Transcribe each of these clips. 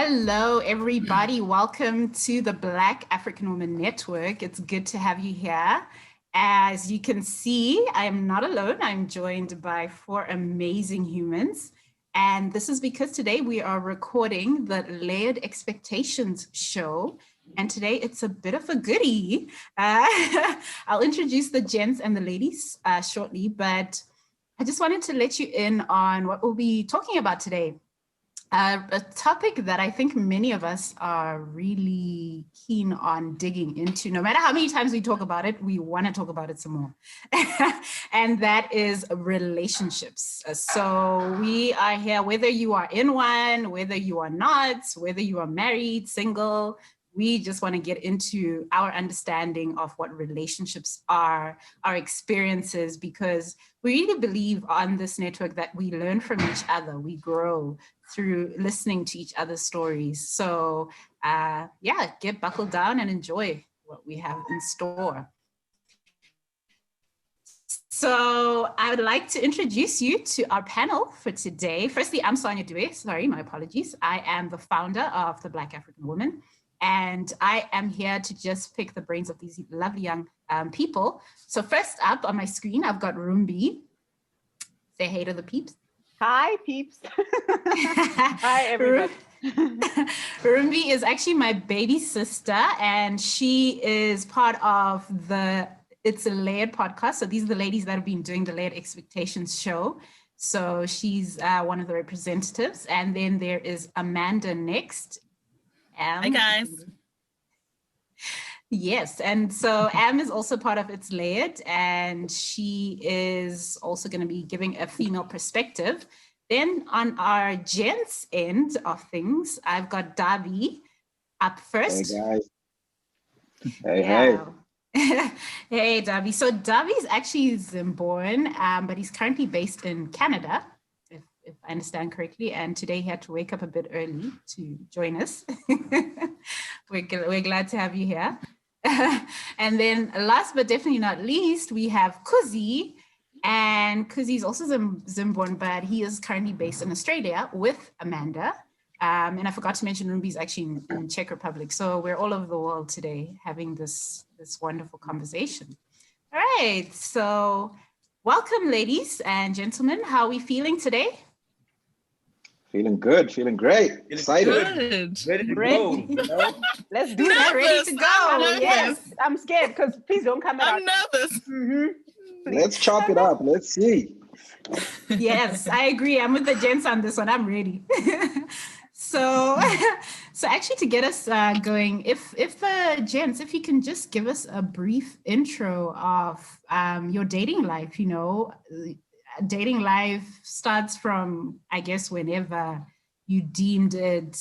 Hello, everybody. Welcome to the Black African Women Network. It's good to have you here. As you can see, I am not alone. I'm joined by 4 amazing humans. And this is because today we are recording the Layered Expectations show. And today it's a bit of a goodie. I'll introduce the gents and the ladies shortly, but I just wanted to let you in on what we'll be talking about today. A topic that I think many of us are really keen on digging into. No matter how many times we talk about it, we want to talk about it some more. And that is relationships. So we are here, whether you are in one, whether you are not, whether you are married, single, we just want to get into our understanding of what relationships are, our experiences, because we really believe on this network that we learn from each other, we grow through listening to each other's stories. So get buckled down and enjoy what we have in store. So I would like to introduce you to our panel for today. Firstly, I'm Sonia Dube. Sorry, my apologies. I am the founder of the Black African Women. And I am here to just pick the brains of these lovely young people. So first up on my screen, I've got Rumbi. Say hey to the peeps. Hi, peeps. Hi, everybody. Rumbi is actually my baby sister, and she is part of the It's a Layered podcast. So these are the ladies that have been doing the Layered Expectations show. So she's one of the representatives. And then there is Amanda next. Hi, guys. Yes, and so Am is also part of It's Layered, and she is also going to be giving a female perspective. Then on our gents end of things, I've got Dhabi up first. Hey, guys. Hey. Hey, Dhabi. So Dhabi is actually Zimbabwean, but he's currently based in Canada, if I understand correctly, and today he had to wake up a bit early to join us. We're glad to have you here. And then last but definitely not least, we have Kuzi, and Kuzi is also Zimbabwean, but he is currently based in Australia with Amanda. And I forgot to mention Rumbi is actually in Czech Republic. So we're all over the world today having this wonderful conversation. All right, so welcome, ladies and gentlemen. How are we feeling today? Feeling good, feeling great, excited. Good. Ready to go. Let's do that. it. Ready to go. Yes, I'm scared because please don't come out. I'm nervous. Mm-hmm. Let's chop it up. Let's see. Yes, I agree. I'm with the gents on this one. I'm ready. So actually to get us going, if the gents, if you can just give us a brief intro of your dating life, dating life starts from, I guess, whenever you deemed it,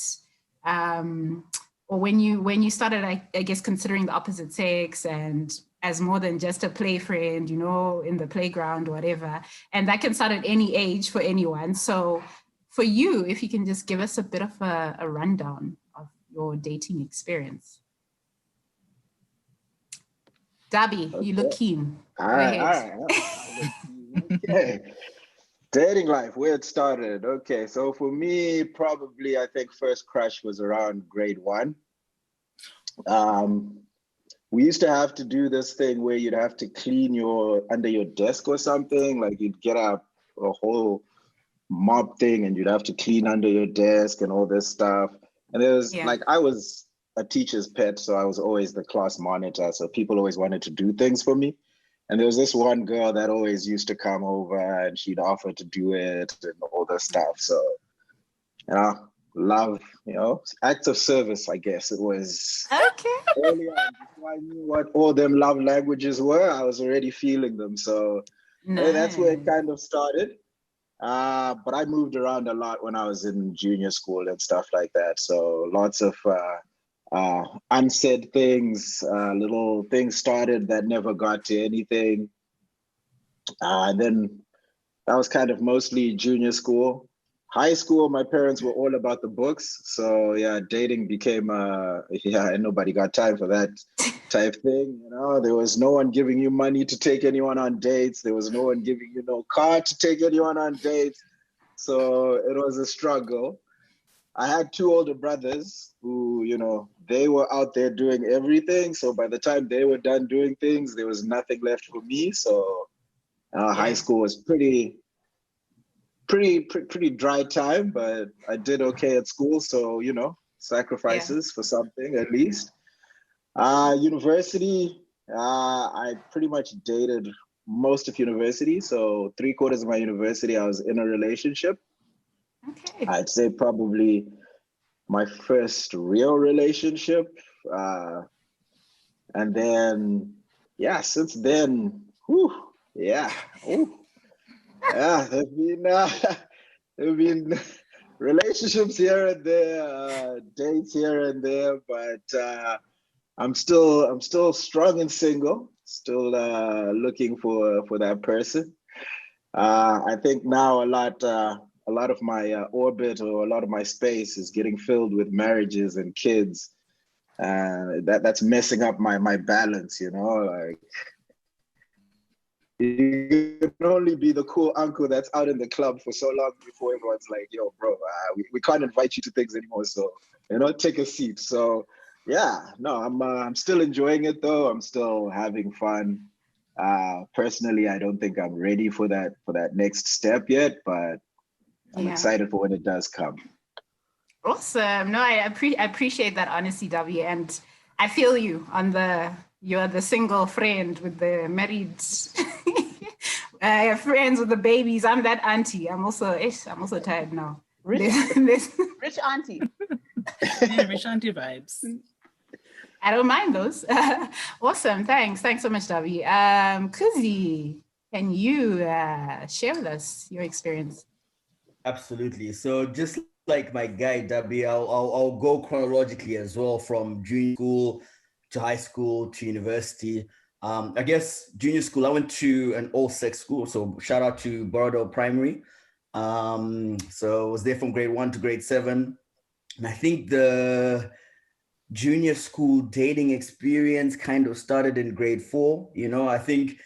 or when you started, I guess, considering the opposite sex and as more than just a play friend, in the playground, whatever. And that can start at any age for anyone. So for you, if you can just give us a bit of a rundown of your dating experience. Dhabi, okay. You look keen. All right. Okay. Dating life, where it started. Okay, so for me, probably I think first crush was around grade 1. We used to have to do this thing where you'd have to clean under your desk or something. Like you'd get a whole mop thing and you'd have to clean under your desk and all this stuff. And it was like, I was a teacher's pet, so I was always the class monitor. So people always wanted to do things for me. And there was this one girl that always used to come over and she'd offer to do it and all this stuff. So, love, acts of service, I guess it was. Okay. Early on, before I knew what all them love languages were, I was already feeling them. So that's where it kind of started. But I moved around a lot when I was in junior school and stuff like that. So lots of unsaid things, little things started that never got to anything. And then that was kind of mostly junior school. High school, my parents were all about the books. So dating became, and nobody got time for that type thing. There was no one giving you money to take anyone on dates. There was no one giving you no car to take anyone on dates. So it was a struggle. I had two older brothers who, you know, they were out there doing everything. So by the time they were done doing things, there was nothing left for me. So high school was pretty dry time, but I did okay at school. So, you know, sacrifices for something at least. University, I pretty much dated most of university. So 3/4 of my university, I was in a relationship. Okay. I'd say probably my first real relationship. And then, yeah, since then, there have been relationships here and there, dates here and there, but I'm still strong and single, still looking for that person. I think now a lot of my orbit or a lot of my space is getting filled with marriages and kids. That's messing up my balance, you know, like you can only be the cool uncle that's out in the club for so long before everyone's like, yo, bro, we can't invite you to things anymore. So, you know, take a seat. So yeah, no, I'm still enjoying it though. I'm still having fun. Personally, I don't think I'm ready for that next step yet, but I'm excited for when it does come. Awesome. No, I appreciate that honesty, Dhabi, and I feel you on you're the single friend with the married friends with the babies. I'm that auntie. I'm also tired now. Rich auntie. Yeah, rich auntie vibes. I don't mind those. Awesome. Thanks so much, Dhabi. Kuzi, can you share with us your experience? Absolutely. So just like my guy Dhabi, I'll go chronologically as well, from junior school to high school to university. I guess junior school, I went to an all-sex school. So shout out to Borodale Primary. So I was there from grade 1 to grade 7. And I think the junior school dating experience kind of started in grade 4. You know, I think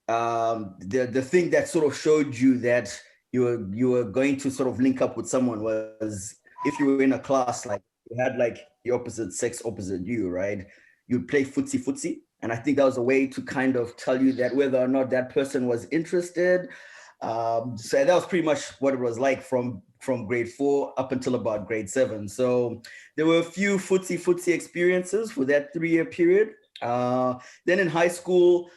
the thing that sort of showed you that you were going to sort of link up with someone was if you were in a class, like you had like the opposite sex opposite you, right? You'd play footsie. And I think that was a way to kind of tell you that whether or not that person was interested. So that was pretty much what it was like from grade 4 up until about grade 7. So there were a few footsie experiences for that 3-year period. Then in high school,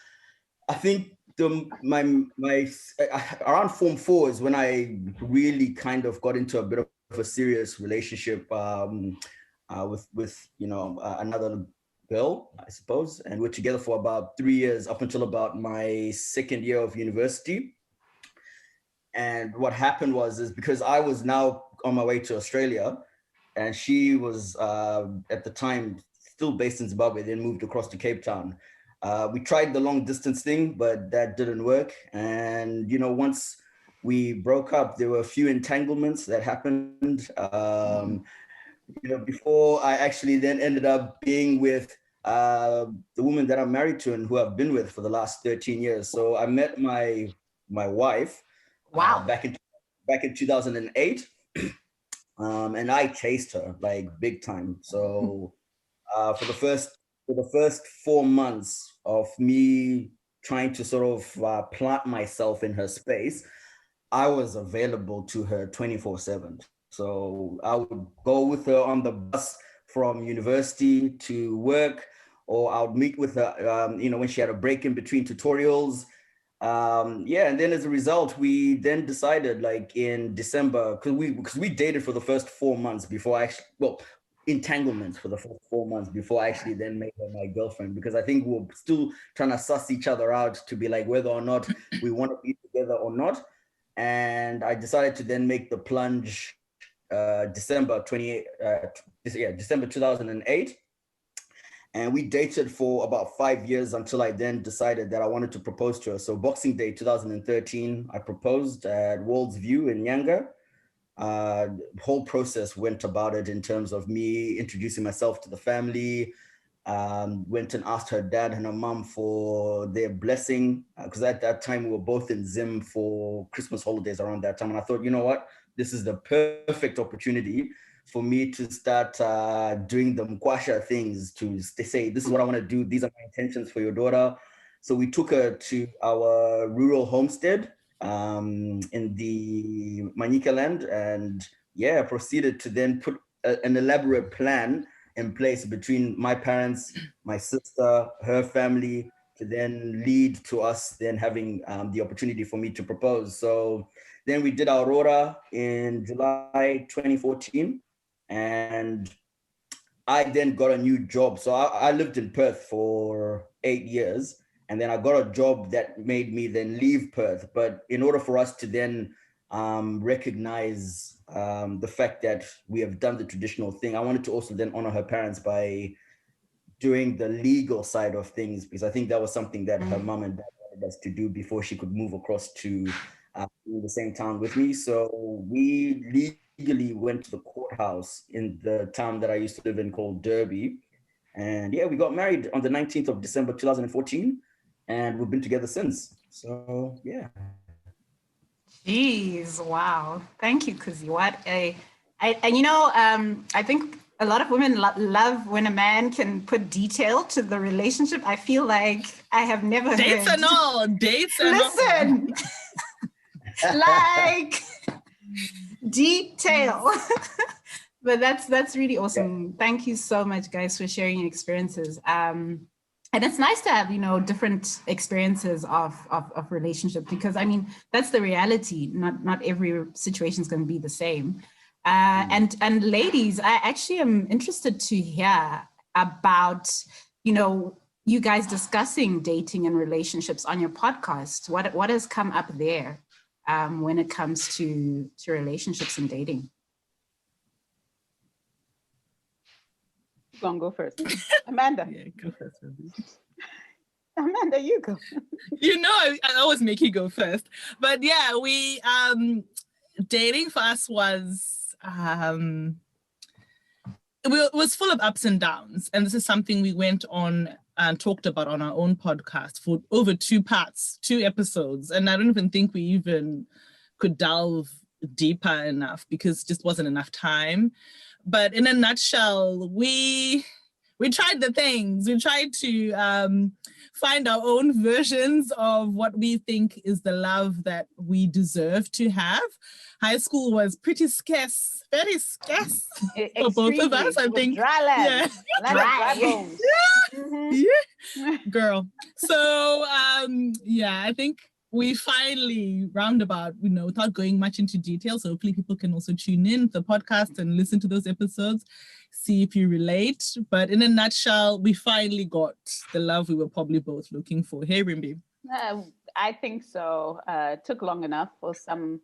I think around Form 4 is when I really kind of got into a bit of a serious relationship with another girl, I suppose, and we're together for about 3 years up until about my second year of university. And what happened is because I was now on my way to Australia, and she was at the time still based in Zimbabwe, then moved across to Cape Town. We tried the long distance thing, but that didn't work. And, you know, once we broke up, there were a few entanglements that happened, you know, before I actually then ended up being with the woman that I'm married to and who I've been with for the last 13 years. So I met my wife back in 2008. And I chased her like big time. So for the first 4 months of me trying to sort of plant myself in her space, I was available to her 24/7. So I would go with her on the bus from university to work, or I would meet with her, you know, when she had a break in between tutorials. And then as a result, we then decided, like in December, because we dated for the first 4 months before entanglements for the first 4 months before I actually then made her my girlfriend, because I think we were still trying to suss each other out to be like whether or not we want to be together or not. And I decided to then make the plunge December 2008. And we dated for about 5 years until I then decided that I wanted to propose to her. So Boxing Day 2013, I proposed at World's View in Nyanga. The whole process went about it in terms of me introducing myself to the family, went and asked her dad and her mom for their blessing, because at that time we were both in Zim for Christmas holidays around that time. And I thought, you know what, this is the perfect opportunity for me to start doing the mkwasha things to say, this is what I want to do. These are my intentions for your daughter. So we took her to our rural homestead in the Manika land, and proceeded to then put an elaborate plan in place between my parents, my sister, her family, to then lead to us then having the opportunity for me to propose. So then we did our Aurora in July 2014, and I then got a new job. So I lived in Perth for 8 years, and then I got a job that made me then leave Perth. But in order for us to then recognize the fact that we have done the traditional thing, I wanted to also then honor her parents by doing the legal side of things, because I think that was something that her mom and dad wanted us to do before she could move across to the same town with me. So we legally went to the courthouse in the town that I used to live in called Derby. And we got married on the 19th of December, 2014. And we've been together since. So, yeah. Jeez, wow. Thank you, Kuzi. I think a lot of women love when a man can put detail to the relationship. I feel like I have never dates heard. And all. Dates and Listen, like detail. But that's really awesome. Thank you so much, guys, for sharing your experiences. And it's nice to have, different experiences of relationship, because I mean, that's the reality. Not every situation is going to be the same. And ladies, I actually am interested to hear about, you guys discussing dating and relationships on your podcast. What has come up there when it comes to relationships and dating? Go first. Amanda. Yeah, go first. Amanda, you go. I always make you go first. But we dating for us was it was full of ups and downs. And this is something we went on and talked about on our own podcast for over 2 episodes. And I don't even think we even could delve deeper enough, because just wasn't enough time. But in a nutshell, we tried the things. We tried to find our own versions of what we think is the love that we deserve to have. High school was pretty scarce, very scarce for both of us, I think. Dry land. Dry bones. Yeah, girl. So, I think we finally roundabout, without going much into detail, so hopefully people can also tune in the podcast and listen to those episodes, see if you relate. But in a nutshell, we finally got the love we were probably both looking for. Hey, Rumbi. I think so. It took long enough for some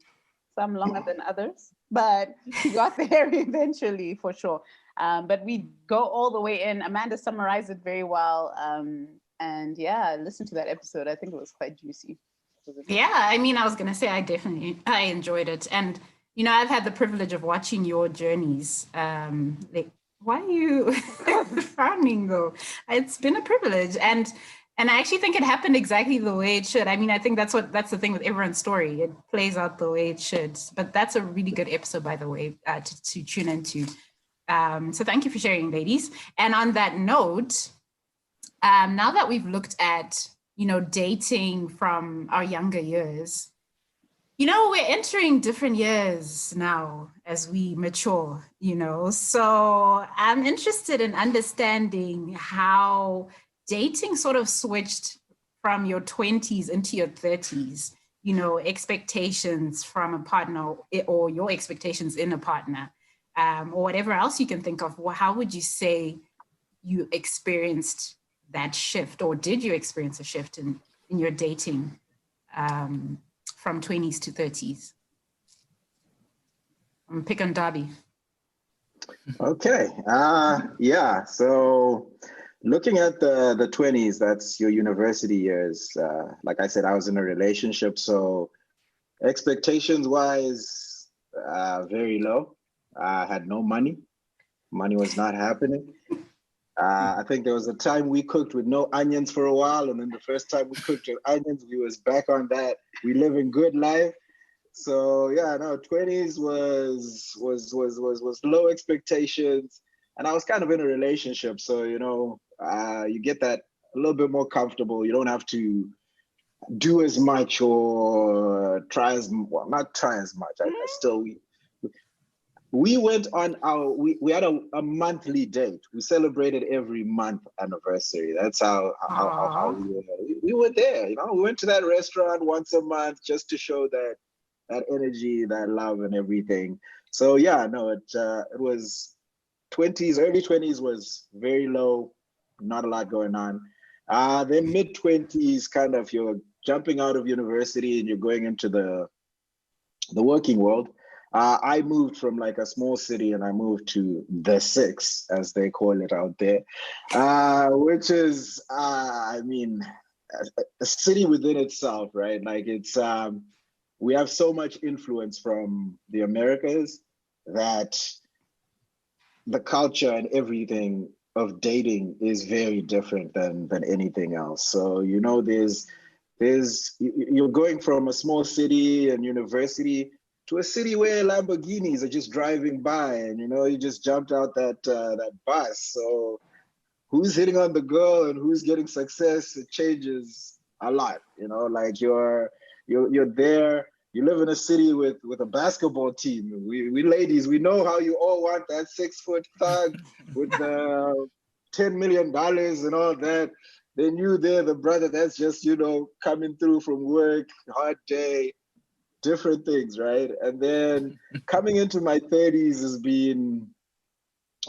longer than others, but we got there eventually, for sure. But we go all the way in. Amanda summarized it very well. And listen to that episode. I think it was quite juicy. Yeah, I mean, I was going to say, I enjoyed it. And, I've had the privilege of watching your journeys. Why are you frowning though? It's been a privilege. And I actually think it happened exactly the way it should. I mean, I think that's the thing with everyone's story. It plays out the way it should. But that's a really good episode, by the way, to tune into. So thank you for sharing, ladies. And on that note, now that we've looked at dating from our younger years, we're entering different years now as we mature, so I'm interested in understanding how dating sort of switched from your 20s into your 30s, expectations from a partner or your expectations in a partner, or whatever else you can think of. How would you say you experienced that shift, or did you experience a shift in your dating from 20s to 30s? I'm pick on Dhabi. Okay. So looking at the 20s, that's your university years. Like I said, I was in a relationship, so expectations wise, very low. I had no money. Money was not happening. I think there was a time we cooked with no onions for a while, and then the first time we cooked with onions, we was back on that. We live in good life. So yeah, no, 20s was low expectations, and I was kind of in a relationship, so you get that a little bit more comfortable. You don't have to do as much or try as well, not try as much. I still we went on we had a monthly date. We celebrated every month anniversary. That's how we were there. We went to that restaurant once a month just to show that energy, that love, and everything. So yeah, no, it was 20s, early 20s was very low, not a lot going on. Then mid 20s, kind of you're jumping out of university and you're going into the working world. I moved from like a small city and I moved to the six, as they call it out there, which is, I mean, a city within itself, right? Like it's, we have so much influence from the Americas that the culture and everything of dating is very different than anything else. So, you're going from a small city and university to a city where Lamborghinis are just driving by, and you just jumped out that bus. So who's hitting on the girl and who's getting success, it changes a lot. Like you're there. You live in a city with a basketball team. We ladies, we know how you all want that 6-foot thug with the $10 million and all that. Then you there, the brother that's just coming through from work, hard day, different things, right? And then coming into my 30s has been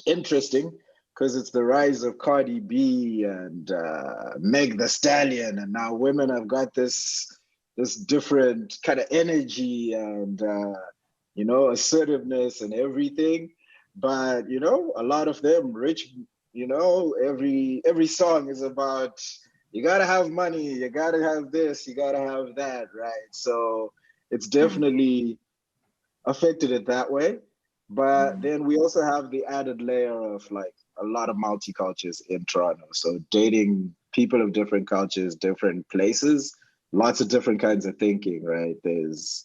interesting because it's the rise of Cardi B and Meg the Stallion, and now women have got this different kind of energy and assertiveness and everything. But a lot of them rich. Every song is about you gotta have money, you gotta have this, you gotta have that, right? So it's definitely affected it that way. But then we also have the added layer of like a lot of multicultures in Toronto. So dating people of different cultures, different places, lots of different kinds of thinking, right? There's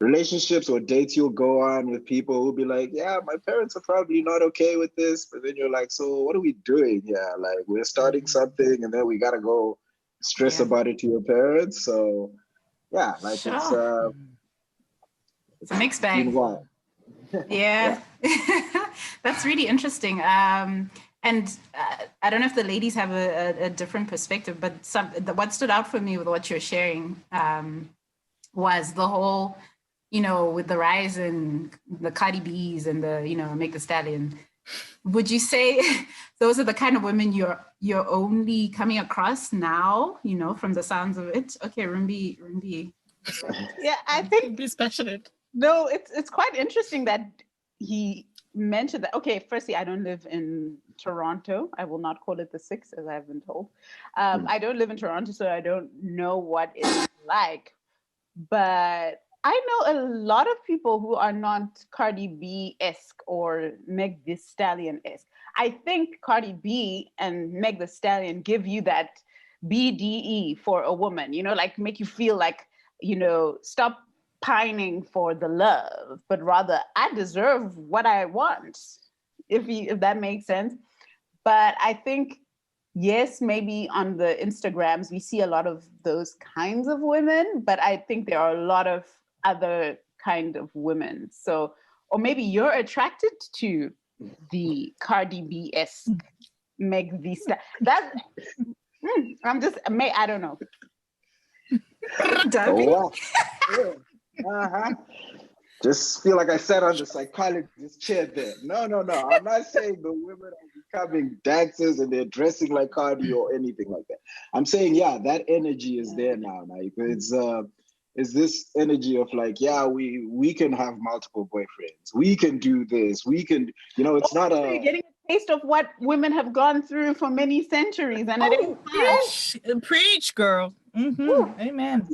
relationships or dates you'll go on with people who'll be like, yeah, my parents are probably not okay with this. But then you're like, so what are we doing here? Like we're starting something and then we got to go stress about it to your parents. So yeah, like sure. It's a mixed bag. Yeah. That's really interesting. And I don't know if the ladies have a different perspective, but what stood out for me with what you're sharing was the whole, with the rise in the Cardi Bs and the, Meg the Stallion. Would you say those are the kind of women you're only coming across now, from the sounds of it? Okay, Rumbi. Yeah, I think he's passionate. No, it's quite interesting that he mentioned that. Okay, firstly, I don't live in Toronto. I will not call it the six, as I've been told. I don't live in Toronto, so I don't know what it's like. But I know a lot of people who are not Cardi B-esque or Meg the Stallion-esque. I think Cardi B and Meg the Stallion give you that BDE for a woman, like make you feel like, stop pining for the love, but rather I deserve what I want, if that makes sense. But I think, yes, maybe on the Instagrams, we see a lot of those kinds of women, but I think there are a lot of other kind of women. So, or maybe you're attracted to the Cardi B-esque Meg the Stallion. That, I don't know. Oh, wow. Just feel like I sat on the psychologist chair there. No. I'm not saying the women are becoming dancers and they're dressing like Cardi or anything like that. I'm saying, yeah, that energy is there now. Like it's this energy of like, yeah, we can have multiple boyfriends. We can do this. We can, it's not a... You're getting a taste of what women have gone through for many centuries. And preach, girl. Mm-hmm. Amen.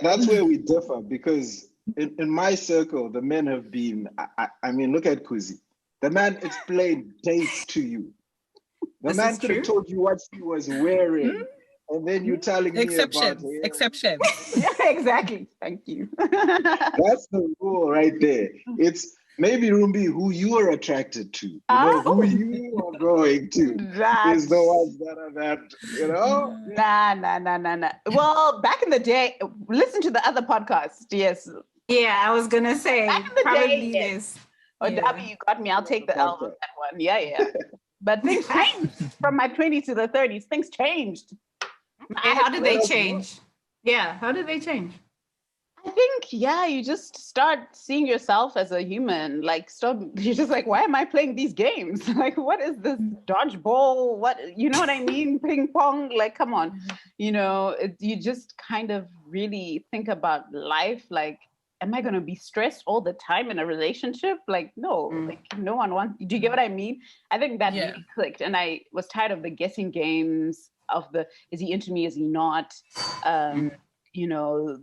That's where we differ, because in my circle, the men have been, I mean, look at Kuzi. The man explained dates to you. The man could have told you what she was wearing And then you're telling me about Exceptions. Yeah, exactly. Thank you. That's the rule right there. It's maybe Rumbi, who you are attracted to, who you are going to is the ones that are that, Nah. Well, back in the day, listen to the other podcast. Yes. Yeah, I was gonna say Back in the probably day, this. Dhabi, you got me. I'll take the L on that one. Yeah. But things changed from my 20s to the 30s. Things changed. Okay, how did they change? Yeah, how did they change? I think, you just start seeing yourself as a human. Like, you're just like, why am I playing these games? Like, what is this dodgeball? What, you know what I mean? Ping pong? Like, come on. You just kind of really think about life. Like, am I going to be stressed all the time in a relationship? Like, no, like no one wants, do you get what I mean? I think that really clicked. And I was tired of the guessing games of is he into me? Is he not?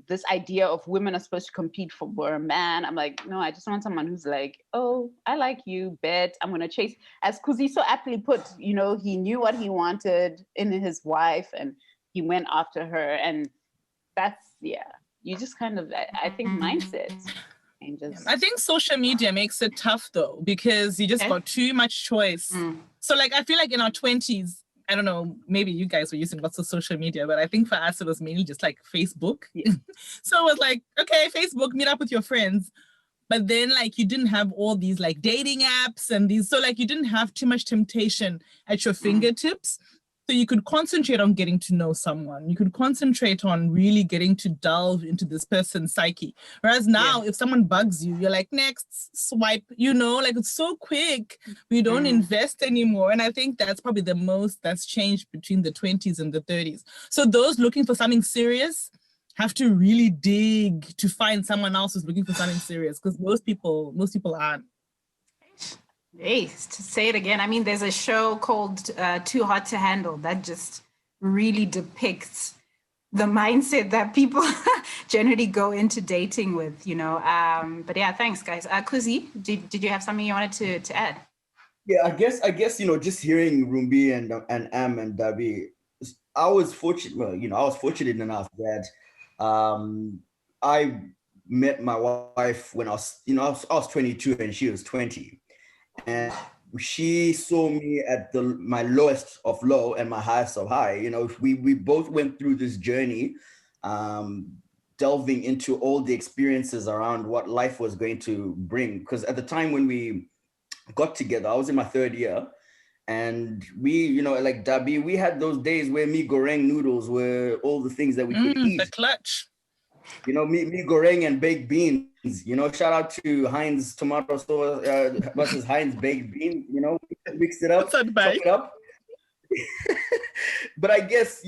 This idea of women are supposed to compete for a man. I'm like, no, I just want someone who's like, oh, I like you, bet I'm going to chase. As Kuzi so aptly put, he knew what he wanted in his wife and he went after her. And that's, you just kind of, I think mindset changes. I think social media makes it tough though, because you just got too much choice. So like, I feel like in our 20s, I don't know, maybe you guys were using lots of social media, but I think for us, it was mainly just like Facebook. Yeah. So it was like, okay, Facebook, meet up with your friends. But then like, you didn't have all these like dating apps and these, so like you didn't have too much temptation at your fingertips. So you could concentrate on getting to know someone. You could concentrate on really getting to delve into this person's psyche. Whereas now, if someone bugs you, you're like, next, swipe, like it's so quick. We don't invest anymore. And I think that's probably the most that's changed between the 20s and the 30s. So those looking for something serious have to really dig to find someone else who's looking for something serious, because most people aren't. Hey, to say it again, I mean, there's a show called Too Hot to Handle that just really depicts the mindset that people generally go into dating with, But yeah, thanks, guys. Kuzi, did you have something you wanted to add? Yeah, I guess just hearing Rumbi and Am and Dhabi, I was fortunate. Well, I was fortunate enough that I met my wife when I was 22 and she was 20. And she saw me at my lowest of low and my highest of high. We both went through this journey, delving into all the experiences around what life was going to bring. Because at the time when we got together, I was in my third year, and we, like Dhabi, we had those days where mee goreng noodles were all the things that we could eat. The clutch. Mee goreng and baked beans. Shout out to Heinz tomato sauce versus Heinz baked beans. Mix it up, chop it up. But I guess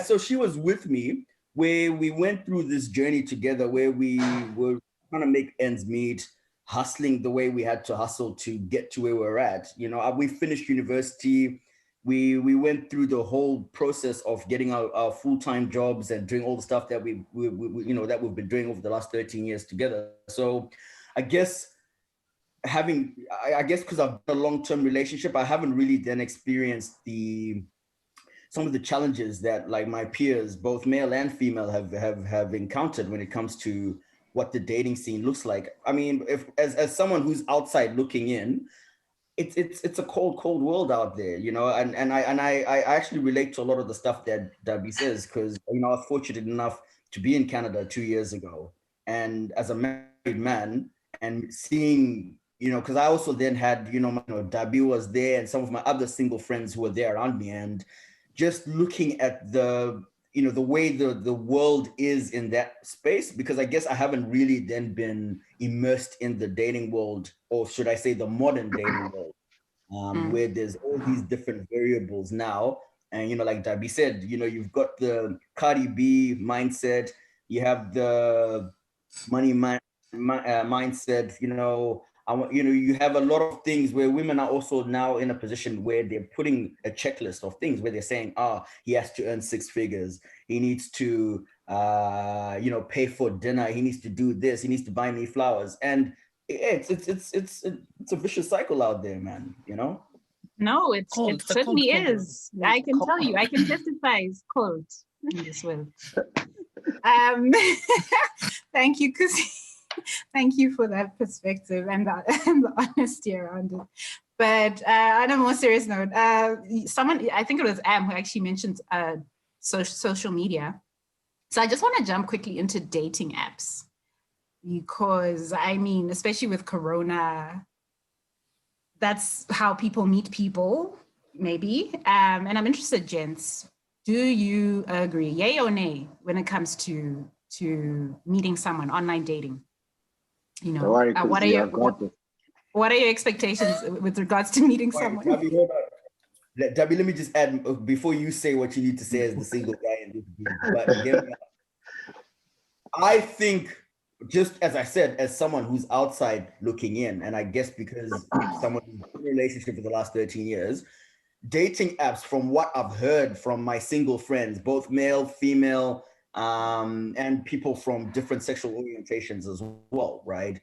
so she was with me where we went through this journey together, where we were trying to make ends meet, hustling the way we had to hustle to get to where we're at. We finished university. We went through the whole process of getting our full-time jobs and doing all the stuff that we that we've been doing over the last 13 years together. So I guess because I've been in a long-term relationship, I haven't really then experienced some of the challenges that like my peers, both male and female, have encountered when it comes to what the dating scene looks like. I mean, as someone who's outside looking in, it's a cold world out there, and I actually relate to a lot of the stuff that Dhabi says, because I was fortunate enough to be in Canada 2 years ago, and as a married man, and seeing, because I also then had, Dhabi was there and some of my other single friends who were there around me, and just looking at the way the world is in that space, because I guess I haven't really then been immersed in the dating world, or should I say the modern dating world, where there's all these different variables now. And, like Dhabi said, you've got the Cardi B mindset, you have the money mindset, you have a lot of things where women are also now in a position where they're putting a checklist of things where they're saying, he has to earn 6 figures. He needs to, pay for dinner. He needs to do this. He needs to buy me flowers. And it's a vicious cycle out there, man, No, it certainly is. I can tell you, I can testify it's cold. in this world. Thank you, Kuzi. Thank you for that perspective and the honesty around it. But on a more serious note, someone, I think it was Am, who actually mentioned social media. So I just want to jump quickly into dating apps, because I mean, especially with Corona, that's how people meet people, maybe. And I'm interested, gents, do you agree, yay or nay, when it comes to meeting someone, online dating? You know, what are your expectations with regards to meeting someone? Dhabi, hold on. Dhabi, let me just add, before you say what you need to say as the single guy in this group, but again, I think, just as I said, as someone who's outside looking in, and I guess because someone who's in a relationship for the last 13 years, dating apps, from what I've heard from my single friends, both male, female, and people from different sexual orientations as well, right?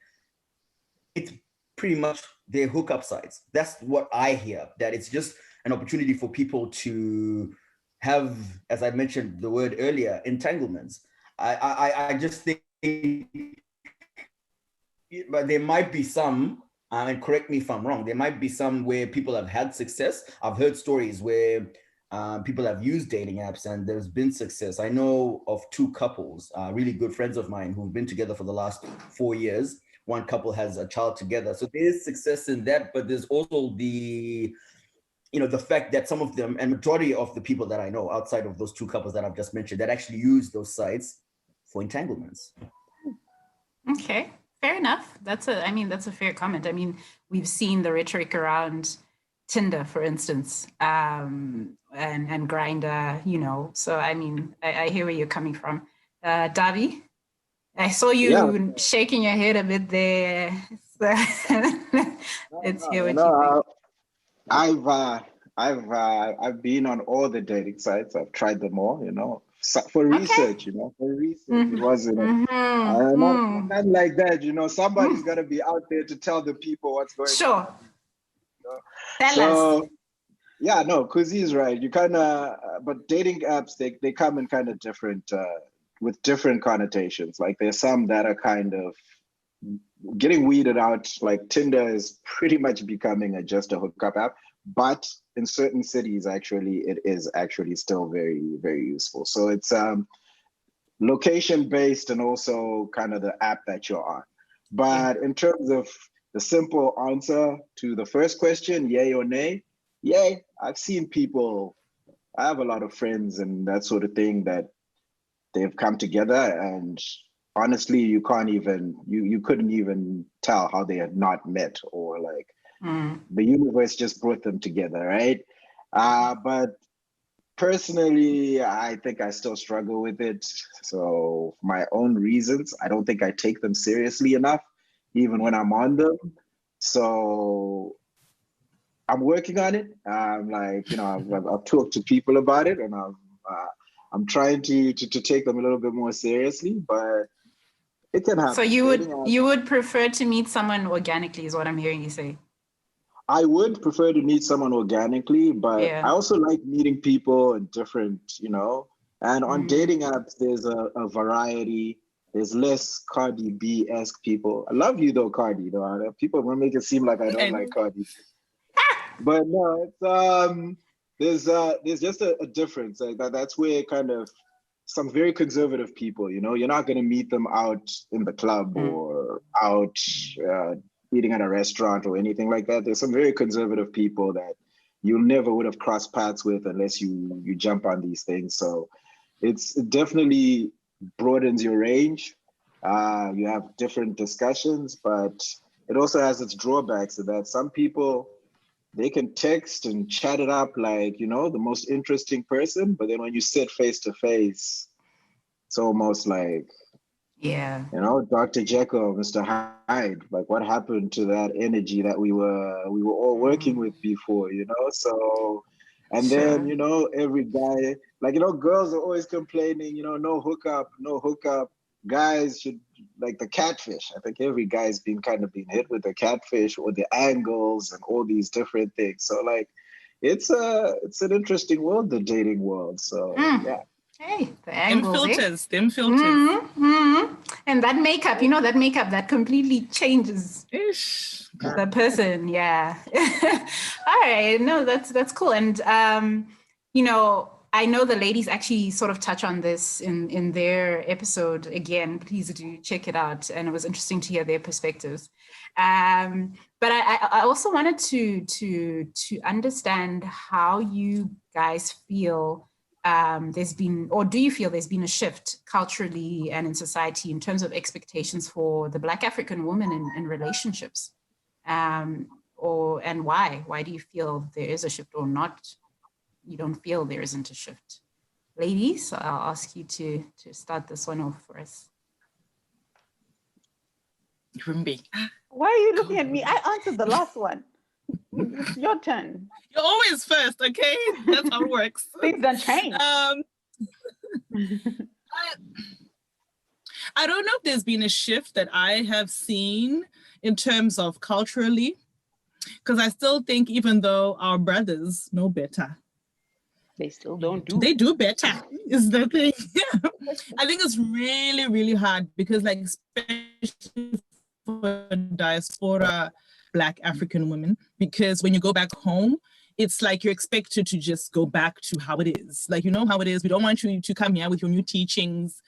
It's pretty much their hookup sites. That's what I hear, that it's just an opportunity for people to have, as I mentioned the word earlier, entanglements. I just think, but there might be some, and correct me if I'm wrong, there might be some where people have had success. I've heard stories where people have used dating apps and there's been success. I know of two couples, really good friends of mine, who've been together for the last 4 years. One couple has a child together. So there's success in that, but there's also the fact that some of them, and majority of the people that I know outside of those two couples that I've just mentioned, that actually use those sites for entanglements. Okay, fair enough. That's a fair comment. I mean, we've seen the rhetoric around Tinder, for instance, and Grindr, you know. So I mean, I hear where you're coming from. Dhabi, I saw you shaking your head a bit there. So let's hear what you think. I've been on all the dating sites. I've tried them all, you know, for research, It wasn't not like that, you know. Somebody's got to be out there to tell the people what's going on. Sure. Tell us. Yeah, no, Kuzi is right. You kind of, but dating apps, they come in kind of different, with different connotations. Like there's some that are kind of getting weeded out. Like Tinder is pretty much becoming just a hookup app, but in certain cities, actually, it is actually still very, very useful. So it's location based and also kind of the app that you're on. But in terms of the simple answer to the first question, yay or nay, yay. I've seen people, I have a lot of friends and that sort of thing that they've come together, and honestly, you couldn't even tell how they had not met, or like the universe just brought them together, right? But personally, I think I still struggle with it. So for my own reasons, I don't think I take them seriously enough, even when I'm on them. So I'm working on it. I've talked to people about it, and I'm trying to take them a little bit more seriously, but it can happen. So you would prefer to meet someone organically, is what I'm hearing you say? I would prefer to meet someone organically, but I also like meeting people in different, and on dating apps, there's a variety. There's less Cardi B-esque people. I love you though, Cardi, though. People will make it seem like I don't like Cardi. But no, it's there's just a difference. Like that's where kind of some very conservative people, you're not going to meet them out in the club or out eating at a restaurant or anything like that. There's some very conservative people that you never would have crossed paths with unless you jump on these things. So it definitely broadens your range. You have different discussions, but it also has its drawbacks, in that some people, they can text and chat it up like, the most interesting person, but then when you sit face to face, it's almost like, Dr. Jekyll, Mr. Hyde, like what happened to that energy that we were all working with before, So, and then, every guy, like, girls are always complaining, no hookup. Guys should, like the catfish. I think every guy's been hit with the catfish or the angles and all these different things. So like, it's an interesting world, the dating world. So yeah. Hey, the Them angles, filters, them filters. And that makeup, you know, that completely changes Ish. the person. Yeah. All right. No, that's cool. And you know, I know the ladies actually sort of touch on this in their episode. Again, please do check it out. And it was interesting to hear their perspectives. But I also wanted to understand how you guys feel there's been, or do you feel there's been a shift culturally and in society in terms of expectations for the Black African woman in relationships? And why? Why do you feel there is a shift or not? You don't feel there isn't a shift? Ladies, I'll ask you to start this one off for us. Rumbi. Why are you looking at me? I answered the last one. It's your turn. You're always first, okay? That's how it works. Things don't change. I don't know if there's been a shift that I have seen in terms of culturally, because I still think even though our brothers know better, They still don't do. they do better, is the thing. I think it's really, really hard because, like, especially for diaspora Black African women, because when you go back home, it's like you're expected to just go back to how it is. Like, you know how it is. We don't want you to come here with your new teachings,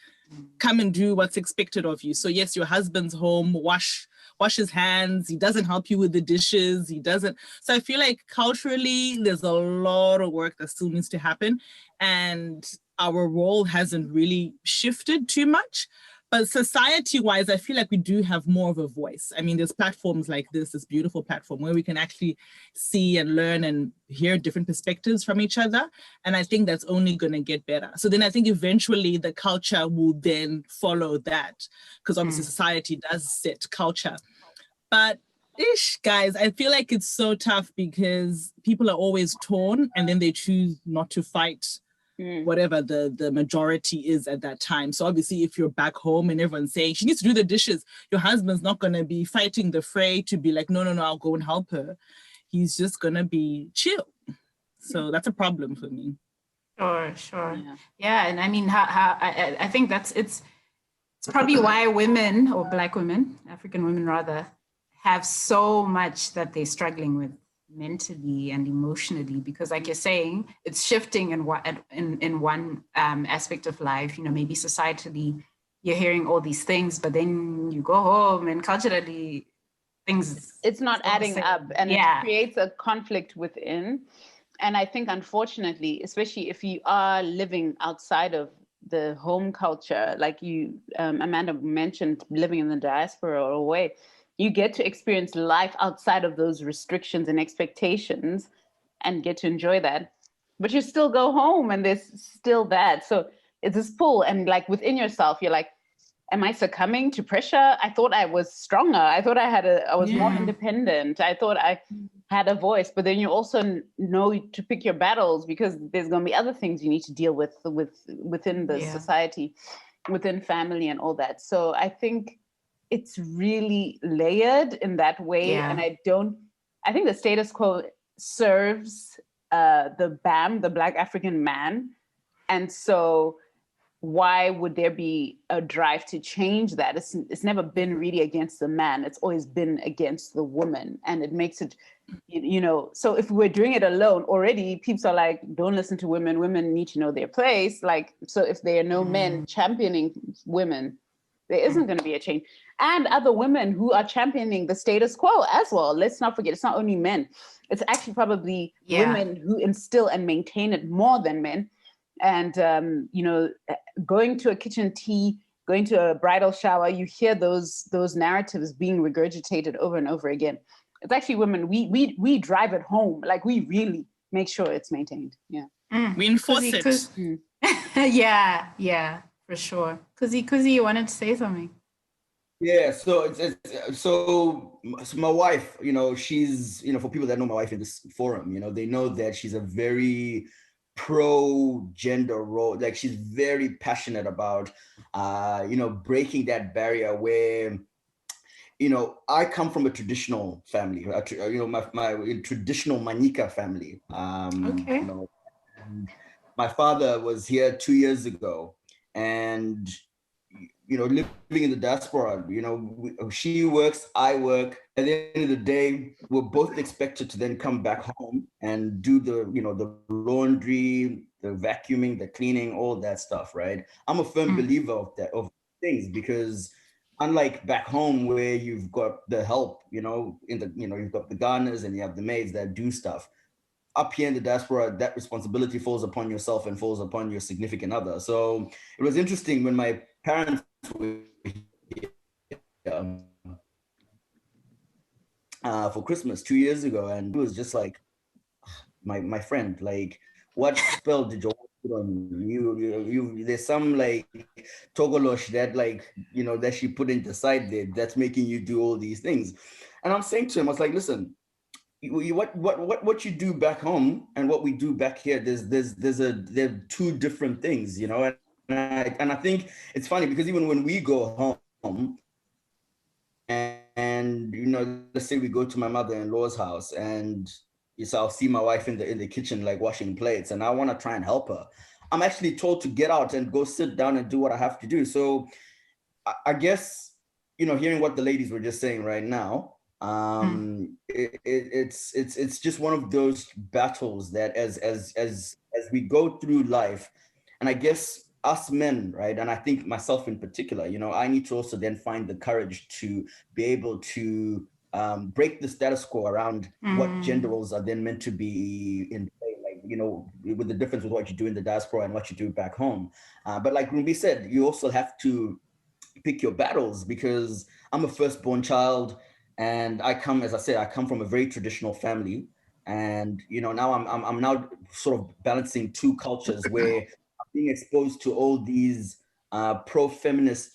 come and do what's expected of you. So yes, your husband's home, wash his hands. He doesn't help you with the dishes. He doesn't. So I feel like culturally, there's a lot of work that still needs to happen. And our role hasn't really shifted too much. But society-wise, I feel like we do have more of a voice. I mean, there's platforms like this beautiful platform where we can actually see and learn and hear different perspectives from each other. And I think that's only going to get better. So then I think eventually the culture will then follow that, because obviously society does set culture. But guys, I feel like it's so tough because people are always torn and then they choose not to fight whatever the majority is at that time. So obviously if you're back home and everyone's saying she needs to do the dishes, your husband's not going to be fighting the fray to be like, no, I'll go and help her. He's just going to be chill. So that's a problem for me. Sure. Yeah. And I mean, I think it's probably why women, or Black women, African women rather, have so much that they're struggling with mentally and emotionally, because like you're saying, it's shifting in one aspect of life. You know, maybe societally you're hearing all these things, but then you go home and culturally it's not adding up, and it creates a conflict within. And I think, unfortunately, especially if you are living outside of the home culture, like you, Amanda mentioned, living in the diaspora or away, you get to experience life outside of those restrictions and expectations and get to enjoy that. But you still go home and there's still that. So it's this pull, and like within yourself, you're like, am I succumbing to pressure? I thought I was stronger. I thought I was more independent. I thought I had a voice, but then you also know to pick your battles, because there's going to be other things you need to deal with within the society, within family and all that. So I think it's really layered in that way. And I think the status quo serves the Black African man. And so why would there be a drive to change that? It's never been really against the man. It's always been against the woman. And it makes it, you know, so if we're doing it alone already, people are like, don't listen to women. Women need to know their place. Like, so if there are no men championing women, there isn't going to be a change. And other women who are championing the status quo as well. Let's not forget, it's not only men. It's actually probably women who instill and maintain it more than men. And, you know, going to a kitchen tea, going to a bridal shower, you hear those narratives being regurgitated over and over again. It's actually women, we drive it home. Like, we really make sure it's maintained. Yeah. We enforce it. Yeah, for sure. Kuzi, you wanted to say something? Yeah, so my wife, you know, she's, you know, for people that know my wife in this forum, you know, they know that she's a very pro-gender role. Like, she's very passionate about, you know, breaking that barrier where, you know, I come from a traditional family, you know, my traditional Manika family. You know, my father was here 2 years ago, and living in the diaspora, she works, I work. At the end of the day, we're both expected to then come back home and do the laundry, the vacuuming, the cleaning, all that stuff, right? I'm a firm believer of things, because unlike back home where you've got the help, you've got the gardeners and you have the maids that do stuff. Up here in the diaspora, that responsibility falls upon yourself and falls upon your significant other. So it was interesting when my parents were here, for Christmas 2 years ago, and it was just like, my friend, like, what spell did your wife put on you? There's some like togolosh that that she put in the side there that's making you do all these things. And I'm saying to him, I was like, listen, what you do back home and what we do back here, they're two different things, and I think it's funny because even when we go home and let's say we go to my mother-in-law's house, and so I'll see my wife in the kitchen like washing plates, and I want to try and help her, I'm actually told to get out and go sit down and do what I have to do. So I guess hearing what the ladies were just saying right now, it's just one of those battles that as we go through life, and I guess us men, right, and I think myself in particular, I need to also then find the courage to be able to break the status quo around what gender roles are then meant to be in play, like with the difference with what you do in the diaspora and what you do back home. But like Rumbi said, you also have to pick your battles, because I'm a firstborn child. And I come from a very traditional family, and now I'm now sort of balancing two cultures where I'm being exposed to all these pro-feminist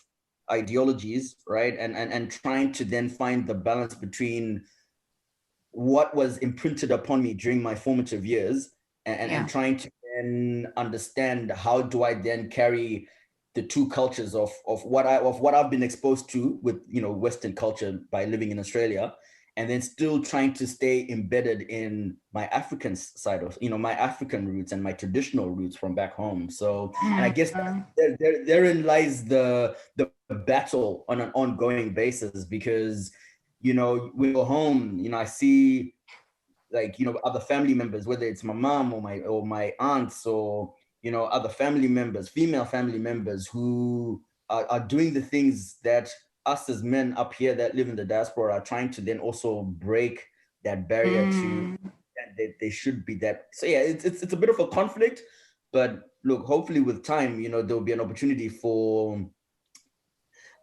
ideologies, right? And trying to then find the balance between what was imprinted upon me during my formative years, and trying to then understand how do I then carry the two cultures of what I've been exposed to with Western culture by living in Australia, and then still trying to stay embedded in my African side of my African roots and my traditional roots from back home. So and I guess therein lies the battle on an ongoing basis, because we go home, I see like other family members, whether it's my mom or my aunts or other family members, female family members who are doing the things that us as men up here that live in the diaspora are trying to then also break that barrier to that they should be that. So yeah, it's a bit of a conflict, but look, hopefully with time, there'll be an opportunity for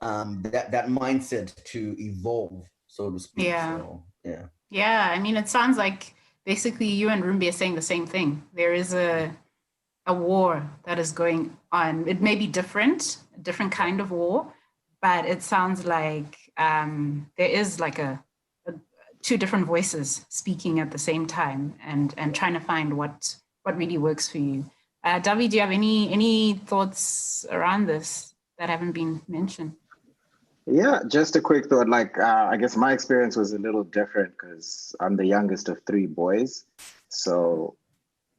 that mindset to evolve, so to speak. Yeah. So, yeah. Yeah, I mean, it sounds like basically you and Rumbi are saying the same thing. There is a war that is going on. It may be different, a different kind of war, but it sounds like there is like two different voices speaking at the same time and trying to find what really works for you. Dhabi, do you have any thoughts around this that haven't been mentioned? Yeah, just a quick thought. Like, I guess my experience was a little different because I'm the youngest of three boys. So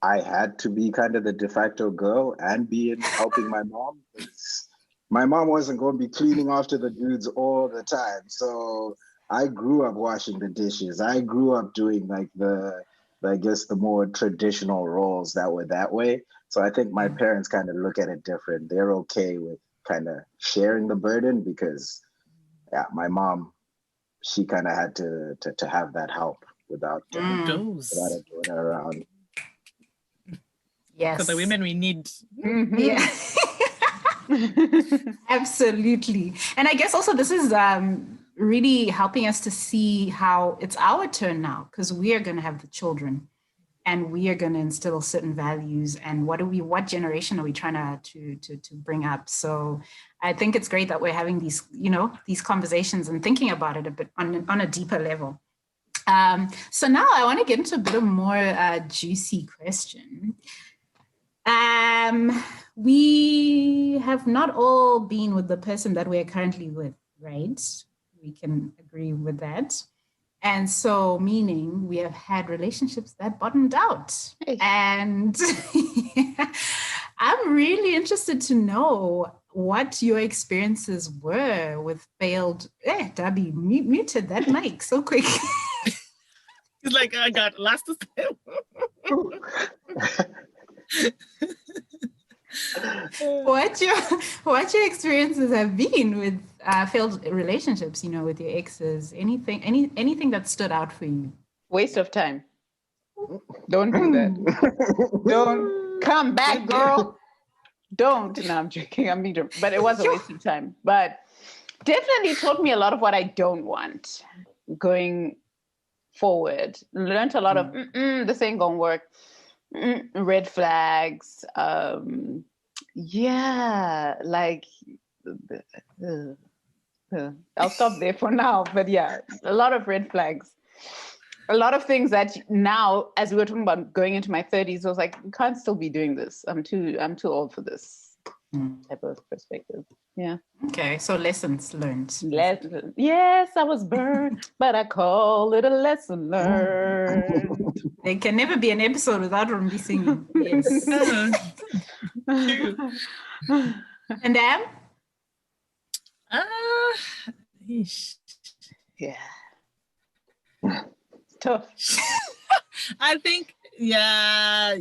I had to be kind of the de facto girl and be in helping my mom. My mom wasn't going to be cleaning after the dudes all the time. So I grew up washing the dishes. I grew up doing like the more traditional roles that were that way. So I think my parents kind of look at it different. They're okay with kind of sharing the burden because, yeah, my mom, she kind of had to have that help without it doing it around. Yes. Because the women we need. Mm-hmm. Yeah. Absolutely. And I guess also this is really helping us to see how it's our turn now, because we are going to have the children and we are going to instill certain values. And what generation are we trying to bring up? So I think it's great that we're having these conversations and thinking about it a bit on a deeper level. So now I want to get into a bit of more juicy question. We have not all been with the person that we are currently with, right? We can agree with that. And so, meaning we have had relationships that bottomed out. Hey. And I'm really interested to know what your experiences were with failed. Dhabi, muted that mic so quick. He's like, I got lots to say. what your experiences have been with failed relationships, with your exes, anything that stood out for you? Waste of time. Don't do that. Don't come back, girl. Don't. No, I'm joking. I'm being dramatic. But it was a waste of time. But definitely taught me a lot of what I don't want going forward. Learned a lot of this ain't gonna work. Red flags. Yeah, like I'll stop there for now. But yeah, a lot of red flags. A lot of things that now, as we were talking about going into my 30s, I was like, I can't still be doing this. I'm too old for this type of perspective. Yeah. Okay, so lessons learned. Yes, I was burned, but I call it a lesson learned. There can never be an episode without Rumbi singing. Yes. And Am? Yeah. Tough. I think, yeah.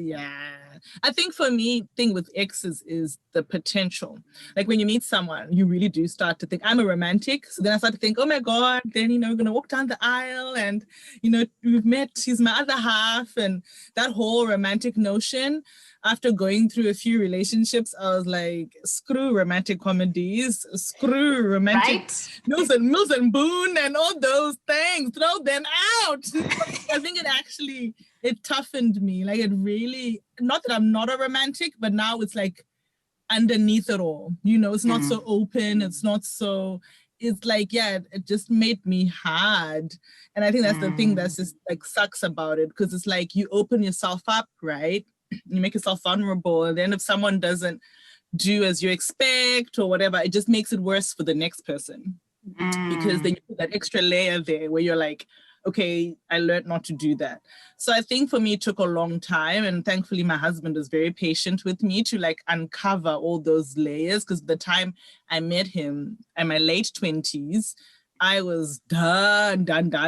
I think for me, thing with exes is the potential. Like when you meet someone, you really do start to think, I'm a romantic. So then I start to think, oh my God, then, we're going to walk down the aisle and, we've met, he's my other half. And that whole romantic notion, after going through a few relationships, I was like, screw romantic comedies, screw romantic Mills and Boone and all those things, throw them out. I think it toughened me. Like it really, not that I'm not a romantic, but now it's like underneath it all, it's not so open. It's not so, it's like, it just made me hard. And I think that's the thing that's just like sucks about it. Cause it's like you open yourself up, right? You make yourself vulnerable. And then if someone doesn't do as you expect or whatever, it just makes it worse for the next person. Because then you put that extra layer there where you're like, okay, I learned not to do that. So I think for me, it took a long time. And thankfully, my husband was very patient with me to like uncover all those layers. Because the time I met him in my late 20s, I was done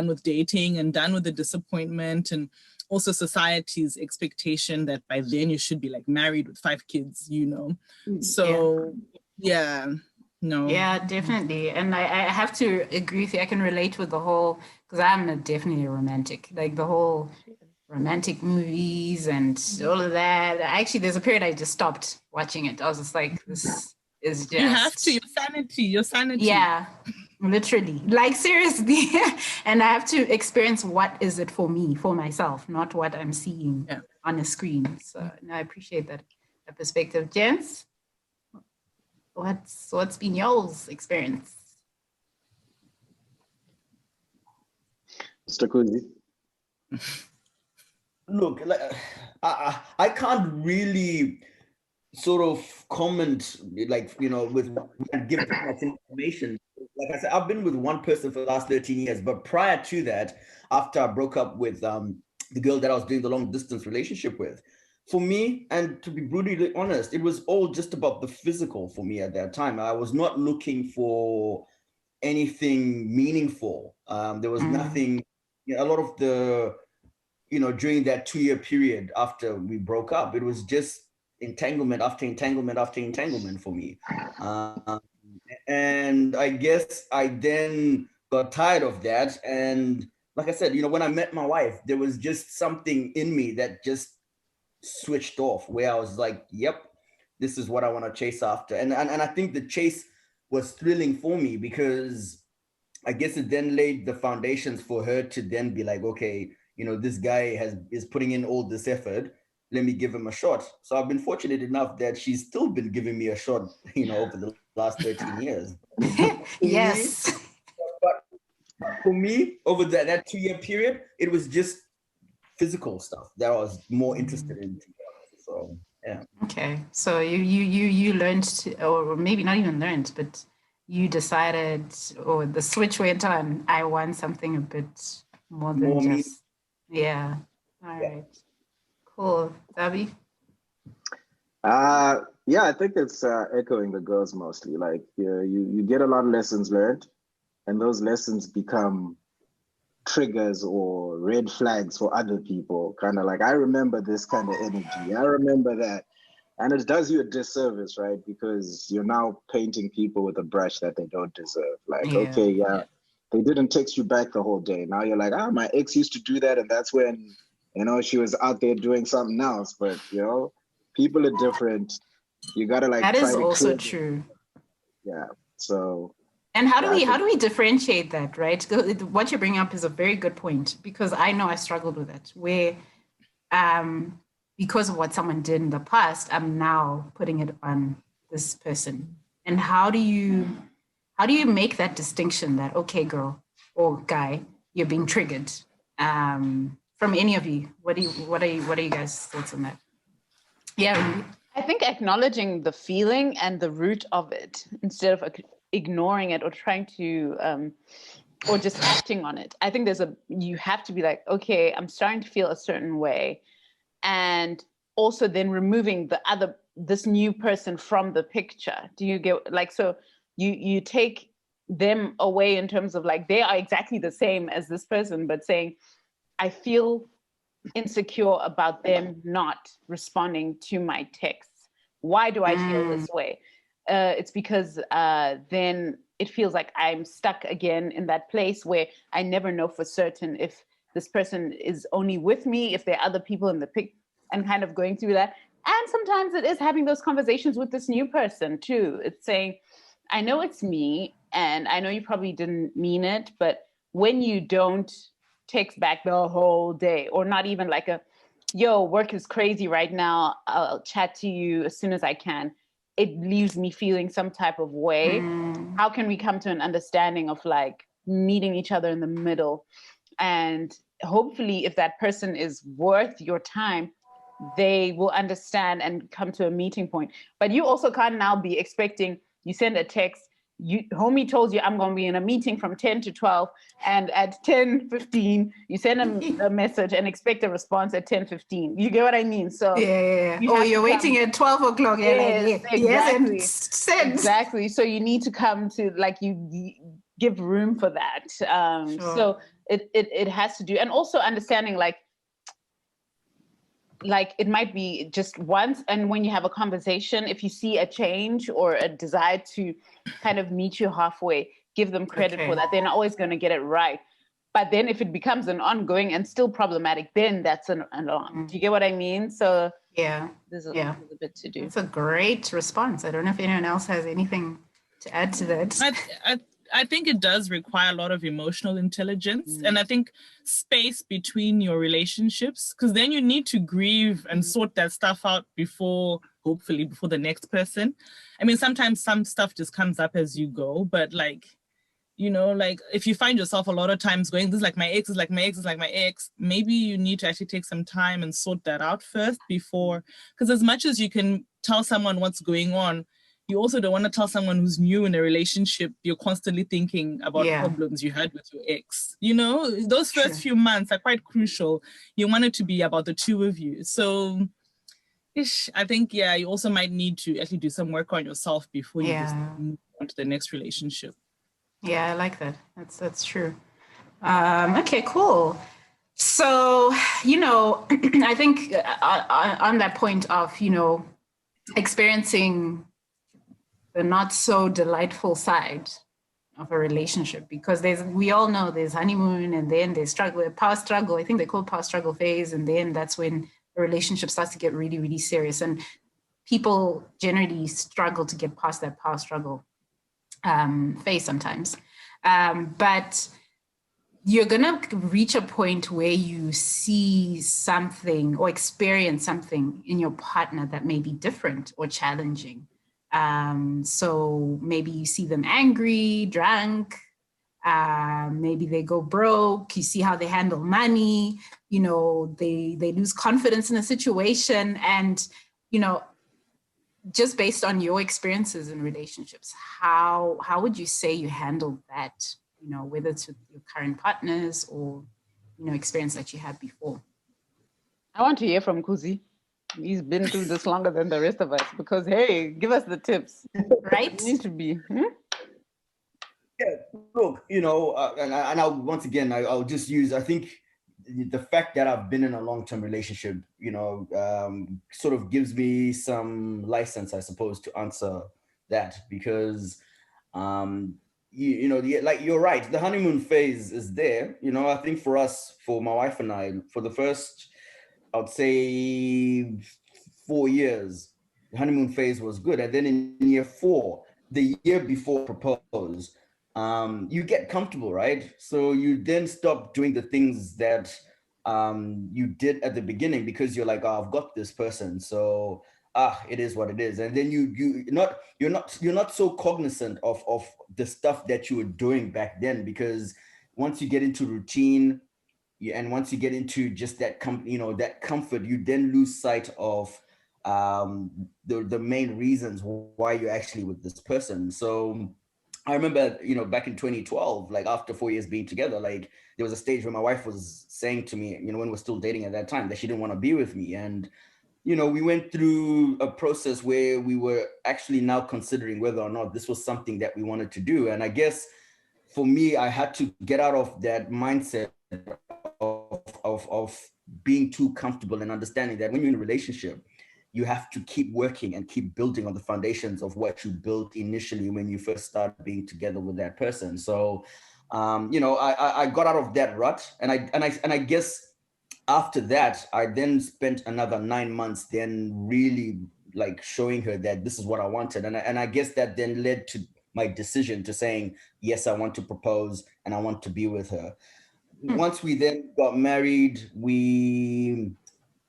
with dating and done with the disappointment and also society's expectation that by then you should be like married with 5 kids, So no. Yeah, definitely. And I have to agree with you. I can relate with the whole, because I'm definitely a romantic, like the whole romantic movies and all of that. Actually, there's a period I just stopped watching it. I was just like, this is just... You have to, your sanity. Yeah, literally. Like seriously. And I have to experience what is it for me, for myself, not what I'm seeing on a screen. So I appreciate that perspective. Gents? What's been y'all's experience? Mr. Kuzi? Look, I can't really sort of comment, like, with give too much information. Like I said, I've been with one person for the last 13 years, but prior to that, after I broke up with the girl that I was doing the long distance relationship with, for me, and to be brutally honest, it was all just about the physical for me at that time. I was not looking for anything meaningful. There was nothing, a lot of the, during that 2-year period after we broke up, it was just entanglement after entanglement after entanglement for me. And I guess I then got tired of that. And like I said, when I met my wife, there was just something in me that just switched off, where I was like, yep, this is what I want to chase after. And I think the chase was thrilling for me because I guess it then laid the foundations for her to then be like, okay, this guy is putting in all this effort, let me give him a shot. So I've been fortunate enough that she's still been giving me a shot, over the last 13 years. Yes. But for me, over that 2-year period, it was just physical stuff that I was more interested in. So yeah. Okay, so you learned to, or maybe not even learned, but you decided, or the switch went on. I want something a bit more than more just, yeah. All right. Cool. Dhabi? Yeah, I think it's echoing the girls mostly. Like you get a lot of lessons learned, and those lessons become triggers or red flags for other people. Kind of like, I remember this kind of energy. I remember that. And it does you a disservice, right? Because you're now painting people with a brush that they don't deserve. Like, okay, yeah, they didn't text you back the whole day. Now you're like, my ex used to do that, and that's when, she was out there doing something else. But, people are different. You gotta like that try is to also clear true. Yeah. So and how do we differentiate that, right? What you bring up is a very good point, because I know I struggled with it, where because of what someone did in the past, I'm now putting it on this person. And how do you make that distinction that, okay, girl or guy, you're being triggered? From any of you, what are you guys' thoughts on that? Yeah, Rumbi? I think acknowledging the feeling and the root of it instead of ignoring it or trying to, or just acting on it. I think you have to be like, okay, I'm starting to feel a certain way. And also then removing this new person from the picture. Do you get, like, so you take them away in terms of like, they are exactly the same as this person, but saying, I feel insecure about them not responding to my texts. Why do I feel this way? It's because then it feels like I'm stuck again in that place where I never know for certain if this person is only with me, if there are other people in the pic, and kind of going through that. And sometimes it is having those conversations with this new person too. It's saying, I know it's me, and I know you probably didn't mean it, but when you don't text back the whole day, or not even like yo, work is crazy right now, I'll chat to you as soon as I can, it leaves me feeling some type of way. How can we come to an understanding of like meeting each other in the middle? And hopefully if that person is worth your time, they will understand and come to a meeting point. But you also can't now be expecting, you send a text, homie told you I'm going to be in a meeting from 10 to 12, and at 10:15 you send a message and expect a response at 10:15. You get what I mean? So you're waiting at 12 o'clock. Exactly. Exactly. So you need to come to, like, you give room for that. Sure. So it has to do, and also understanding like it might be just once, and when you have a conversation, if you see a change or a desire to kind of meet you halfway, give them credit for that. They're not always going to get it right. But then if it becomes an ongoing and still problematic, then that's an alarm. Do you get what I mean? So there's a bit to do. That's a great response. I don't know if anyone else has anything to add to that. I think it does require a lot of emotional intelligence, and I think space between your relationships, because then you need to grieve and sort that stuff out hopefully before the next person. I mean, sometimes some stuff just comes up as you go, but like, like if you find yourself a lot of times going, this is like my ex, is like my ex, is like my ex, maybe you need to actually take some time and sort that out first before, because as much as you can tell someone what's going on, you also don't want to tell someone who's new in a relationship you're constantly thinking about problems you had with your ex. Those first few months are quite crucial. You want it to be about the two of you. So I think, you also might need to actually do some work on yourself before you just move on to the next relationship. Yeah, I like that. That's true. Okay, cool. So, I think on that point of, experiencing the not so delightful side of a relationship, because we all know there's honeymoon, and then there's power struggle. I think they call it power struggle phase. And then that's when the relationship starts to get really, really serious. And people generally struggle to get past that power struggle phase sometimes. But you're going to reach a point where you see something or experience something in your partner that may be different or challenging. So maybe you see them angry, drunk, maybe they go broke, you see how they handle money, they lose confidence in a situation. And, just based on your experiences in relationships, how would you say you handled that, whether it's with your current partners or experience that you had before. I want to hear from Kuzi. He's been through this longer than the rest of us because, hey, give us the tips. Right? You need to be. Yeah, look, and once again, I'll just use, I think the fact that I've been in a long-term relationship, sort of gives me some license, I suppose, to answer that, because, like you're right, the honeymoon phase is there. I think for us, for my wife and I, for the first, I'd say 4 years, the honeymoon phase was good. And then in year 4, the year before propose, you get comfortable, right? So you then stop doing the things that you did at the beginning because you're like, oh, I've got this person, so it is what it is. And then you're not so cognizant of the stuff that you were doing back then, because once you get into routine, and once you get into just that that comfort, you then lose sight of the main reasons why you're actually with this person. So I remember, back in 2012, like after 4 years being together, like there was a stage where my wife was saying to me, when we were still dating at that time, that she didn't want to be with me. And, we went through a process where we were actually now considering whether or not this was something that we wanted to do. And I guess for me, I had to get out of that mindset of being too comfortable and understanding that when you're in a relationship, you have to keep working and keep building on the foundations of what you built initially when you first started being together with that person. So, I got out of that rut, and I guess after that, I then spent another 9 months then really like showing her that this is what I wanted, and I guess that then led to my decision to saying, yes, I want to propose and I want to be with her. Once we then got married, we,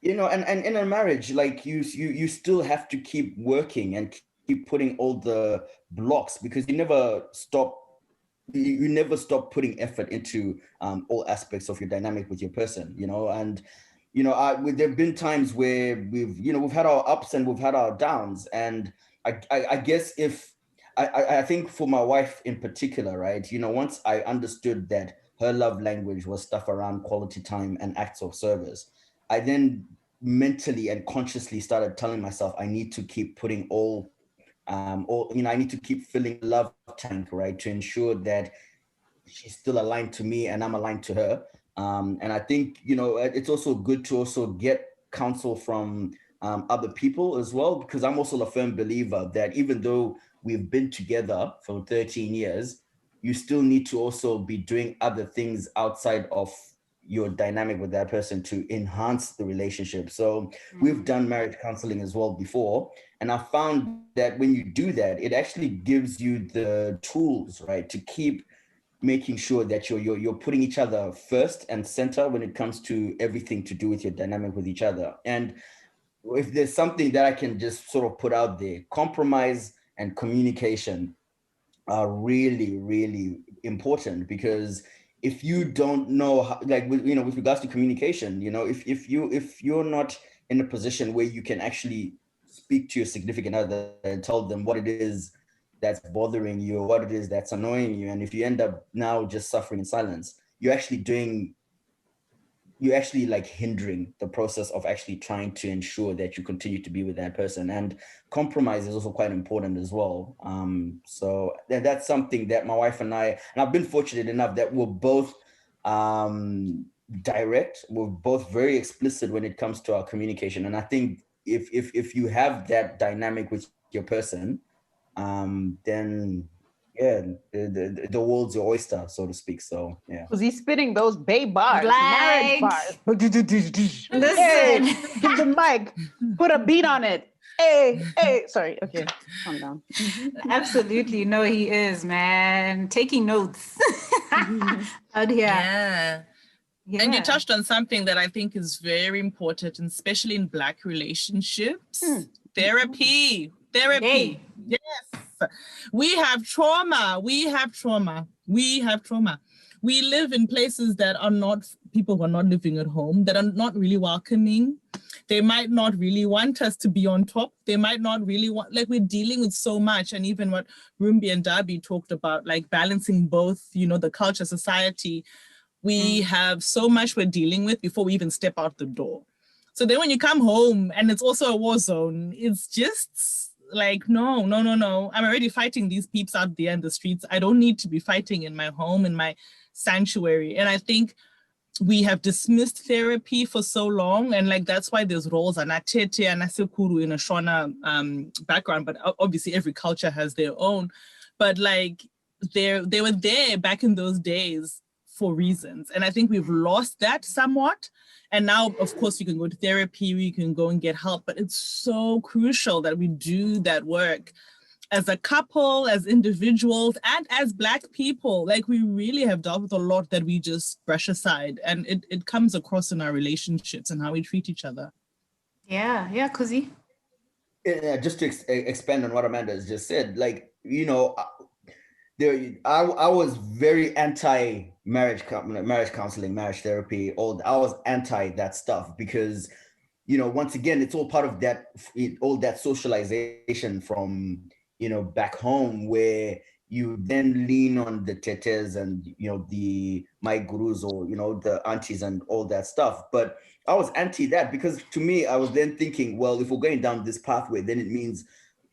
and in a marriage, like you still have to keep working and keep putting all the blocks, because you never stop putting effort into all aspects of your dynamic with your person, and there've been times where we've had our ups and we've had our downs. And I guess I think for my wife in particular, right, once I understood that her love language was stuff around quality time and acts of service, I then mentally and consciously started telling myself I need to keep putting I need to keep filling the love tank, right, to ensure that she's still aligned to me and I'm aligned to her. And I think, it's also good to also get counsel from other people as well, because I'm also a firm believer that even though we've been together for 13 years, you still need to also be doing other things outside of your dynamic with that person to enhance the relationship. So we've done marriage counseling as well before. And I found that when you do that, it actually gives you the tools, right, to keep making sure that you're putting each other first and center when it comes to everything to do with your dynamic with each other. And if there's something that I can just sort of put out there, compromise and communication are really, really important, because if you don't know how, like, with regards to communication, if you're not in a position where you can actually speak to your significant other and tell them what it is that's bothering you or what it is that's annoying you, and if you end up now just suffering in silence, you're actually like hindering the process of actually trying to ensure that you continue to be with that person. And compromise is also quite important as well. So that's something that my wife and I've been fortunate enough that we're both direct, we're both very explicit when it comes to our communication. And I think if you have that dynamic with your person, then the world's your oyster, so to speak. So yeah. Was he spitting those Bay bars, Like, marriage bars? listen. Hey, give the mic, put a beat on it. Hey, sorry, okay, calm down. Absolutely. No, he is, man. Taking notes out here. Yeah. And you touched on something that I think is very important, and especially in Black relationships. Therapy. Yay. Yes. We have trauma. We live in places that are not, people who are not living at home, that are not really welcoming. They might not really want us to be on top. They might not really want, like, we're dealing with so much. And even what Rumbi and Dhabi talked about, like balancing both, the culture, society, We have so much we're dealing with before we even step out the door. So then when you come home and it's also a war zone, it's just like, no. I'm already fighting these peeps out there in the streets. I don't need to be fighting in my home, in my sanctuary. And I think we have dismissed therapy for so long. And like, that's why there's roles and Tete and Asekuru in a Shona background, but obviously every culture has their own. But like, they were there back in those days for reasons. And I think we've lost that somewhat. And now, of course, you can go to therapy, we can go and get help, but it's so crucial that we do that work as a couple, as individuals, and as Black people. Like, we really have dealt with a lot that we just brush aside, and it comes across in our relationships and how we treat each other. Yeah, Kuzi. Yeah, just to expand on what Amanda has just said, like, you know, I was very anti marriage counseling, marriage therapy. I was anti that stuff because, you know, once again, it's all part of that, all that socialization from, you know, back home, where you then lean on the tetes and, you know, the my gurus, or, you know, the aunties and all that stuff. But I was anti that because to me, I was then thinking, well, if we're going down this pathway, then it means,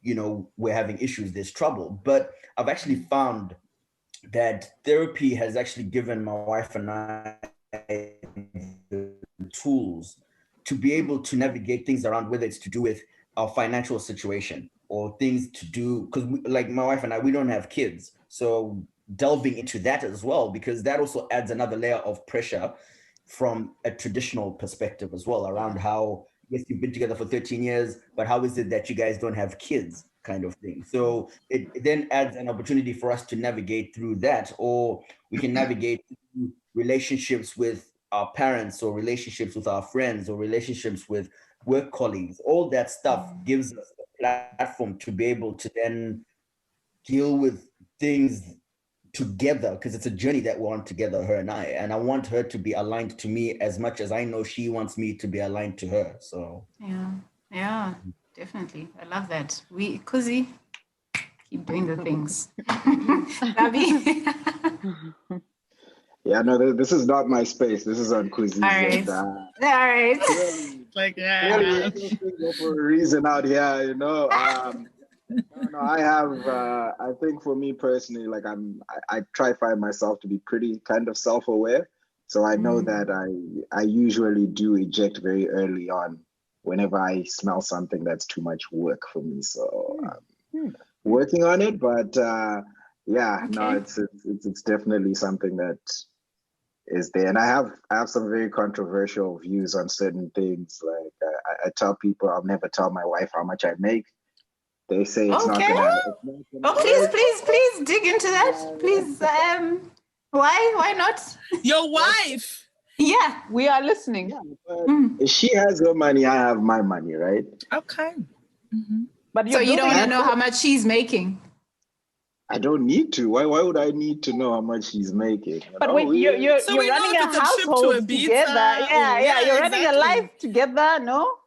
you know, we're having issues, there's trouble. But I've actually found that therapy has actually given my wife and I the tools to be able to navigate things around, whether it's to do with our financial situation or things to do, because like my wife and I, we don't have kids. So delving into that as well, because that also adds another layer of pressure from a traditional perspective as well, around how, yes, you've been together for 13 years, but how is it that you guys don't have kids, kind of thing. So it then adds an opportunity for us to navigate through that, or we can navigate through relationships with our parents, or relationships with our friends, or relationships with work colleagues. All that stuff gives us a platform to be able to then deal with things together, because it's a journey that we're on together, her and I want her to be aligned to me as much as I know she wants me to be aligned to her. So yeah, definitely. I love that. Kuzi, keep doing the things. Dhabi. Yeah, no, this is not my space. This is on Kuzi. All right. Like, Really for a reason out here, you know. No, I have. I think for me personally, like I try find myself to be pretty kind of self-aware. So I know that I usually do eject very early on whenever I smell something that's too much work for me. So working on it, but it's definitely something that is there. And I have some very controversial views on certain things. Like I tell people I'll never tell my wife how much I make. They say it's not gonna. Please dig into that. Please, why not? Your wife. Yeah, we are listening. Yeah, she has her money, I have my money, right? Okay. Mm-hmm. But so you don't want to know how much she's making? I don't need to. Why would I need to know how much she's making? But when you're running a household together. Yeah, you're running a life together. No.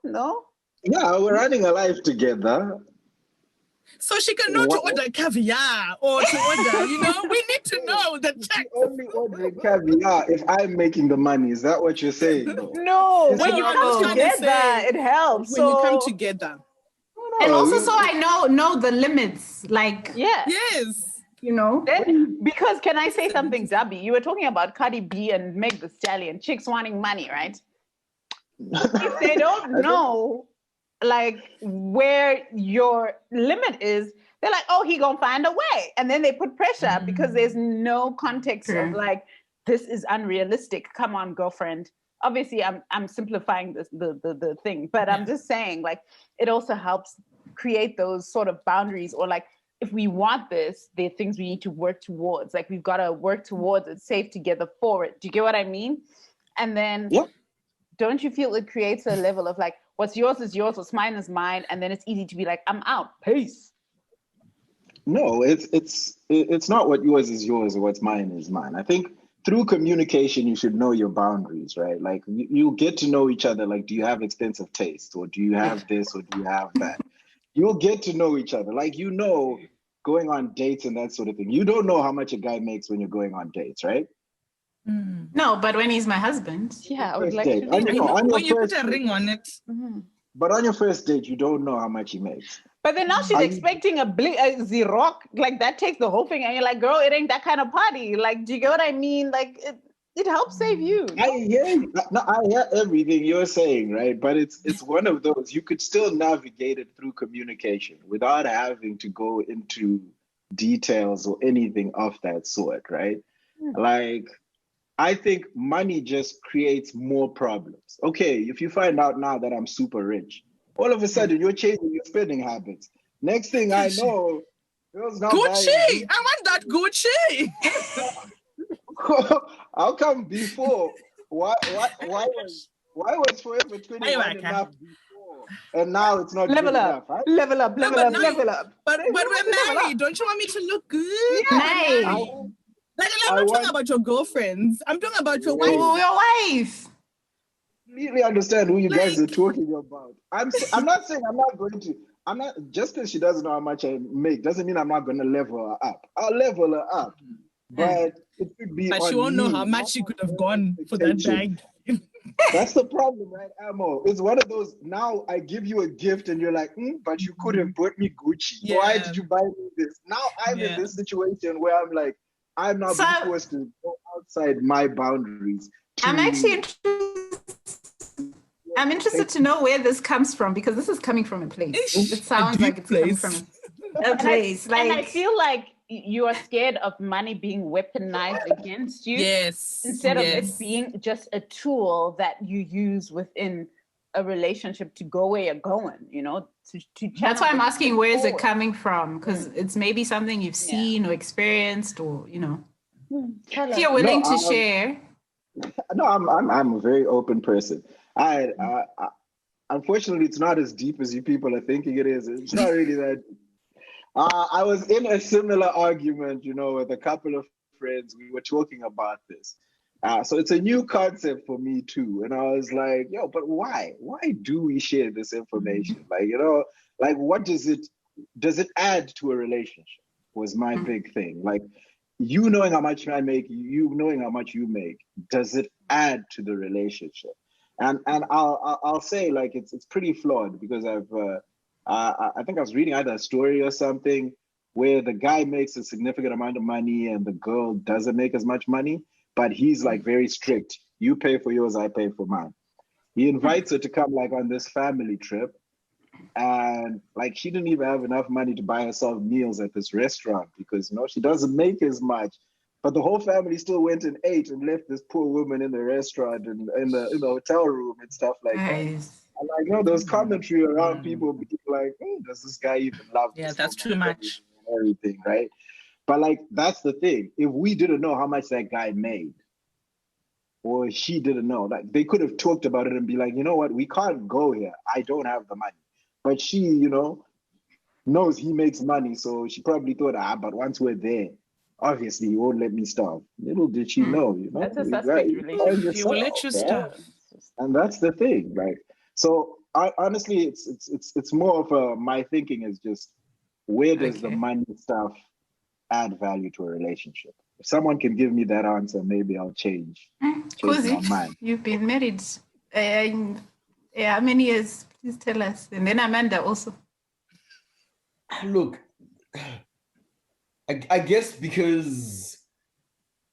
Yeah, we're running a life together. So she can know to order caviar or to order, you know, we need to know the tax. Only ordering caviar if I'm making the money. Is that what you're saying? No, when you come together, it helps. When you come together. And also, so I know the limits. Like, yes, you know. Then, because can I say something, Dhabi? You were talking about Cardi B and Meg the Stallion, chicks wanting money, right? If they don't know, like, where your limit is, they're like, oh, he gonna find a way. And then they put pressure because there's no context of like, this is unrealistic. Come on, girlfriend. Obviously, I'm simplifying the thing, but I'm just saying, like, it also helps create those sort of boundaries, or like, if we want this, there are things we need to work towards. Like, we've got to work towards it, save together for it. Do you get what I mean? And then, don't you feel it creates a level of like, what's yours is yours, what's mine is mine, and then it's easy to be like, I'm out, peace. No, it's not what yours is yours or what's mine is mine. I think through communication, you should know your boundaries, right? Like you get to know each other. Like, do you have extensive taste, or do you have this, or do you have that? You'll get to know each other. Like, you know, going on dates and that sort of thing. You don't know how much a guy makes when you're going on dates, right? No, but when he's my husband. Yeah, I would First like date. to And, know. you know, on your When you put first a ring on it. But on your first date, you don't know how much he makes. But then now she's Are you- expecting a rock, like that takes the whole thing, and you're like, girl, it ain't that kind of party. Like, do you get what I mean? Like, it helps save you. I hear you. No, I hear everything you're saying, right? But it's one of those, you could still navigate it through communication without having to go into details or anything of that sort, right? Like, I think money just creates more problems. Okay, if you find out now that I'm super rich, all of a sudden you're changing your spending habits. Next thing I know, girls now Gucci! buying I want that Gucci! How come before? Why was Forever 21 enough before? And now it's not Level good up, enough, huh? level up, level but up, now level up. But we're married. Don't you want me to look good? Yeah. Nay. Like, I'm not talking about your girlfriends. I'm talking about your Wait. wife. Your wife. Completely understand who you guys are talking about. I'm not saying I'm not going to. I'm not just because she doesn't know how much I make doesn't mean I'm not going to level her up. I'll level her up, but it should be. But on she won't know me, how not much she on could have her gone for that expectation. bag. That's the problem, right, Amo? It's one of those, now I give you a gift and you're like, but you could have bought me Gucci. Yeah. Why did you buy me this? Now I'm in this situation where I'm like, I'm not being forced to go outside my boundaries. I'm actually interested to know where this comes from, because this is coming from a place. It sounds like it's coming from a place. And I feel like you are scared of money being weaponized against you. Yes. Instead of it being just a tool that you use within a relationship to go where you're going, to That's why I'm asking, where is it forward. coming from? Because it's maybe something you've seen or experienced, or if you're willing to share. No, I'm a very open person. I unfortunately, it's not as deep as you people are thinking it is. It's not really that. I was in a similar argument, with a couple of friends. We were talking about this. So it's a new concept for me too. And I was like, but why? Why do we share this information? Like, what does it add to a relationship? Was my big thing. Like, you knowing how much I make, you knowing how much you make, does it add to the relationship? And I'll say, like, it's pretty flawed, because I think I was reading either a story or something where the guy makes a significant amount of money and the girl doesn't make as much money, but he's like very strict. You pay for yours, I pay for mine. He invites her to come like on this family trip, and like she didn't even have enough money to buy herself meals at this restaurant because she doesn't make as much. But the whole family still went and ate and left this poor woman in the restaurant and in the hotel room and stuff like that. And there was commentary around people being like, does this guy even love this? Yeah, that's too much. And everything, right? But like, that's the thing. If we didn't know how much that guy made, or she didn't know, like, they could have talked about it and be like, you know what, we can't go here. I don't have the money. But she, knows he makes money. So she probably thought, but once we're there, obviously he won't let me starve. Little did she know, That's a suspect relationship. He will let you starve. And that's the thing, right? So honestly, it's more of my thinking is just, where does the money stuff add value to a relationship? If someone can give me that answer, maybe I'll change my mind. You've been married how many years? Please tell us. And then Amanda also. Look, I guess because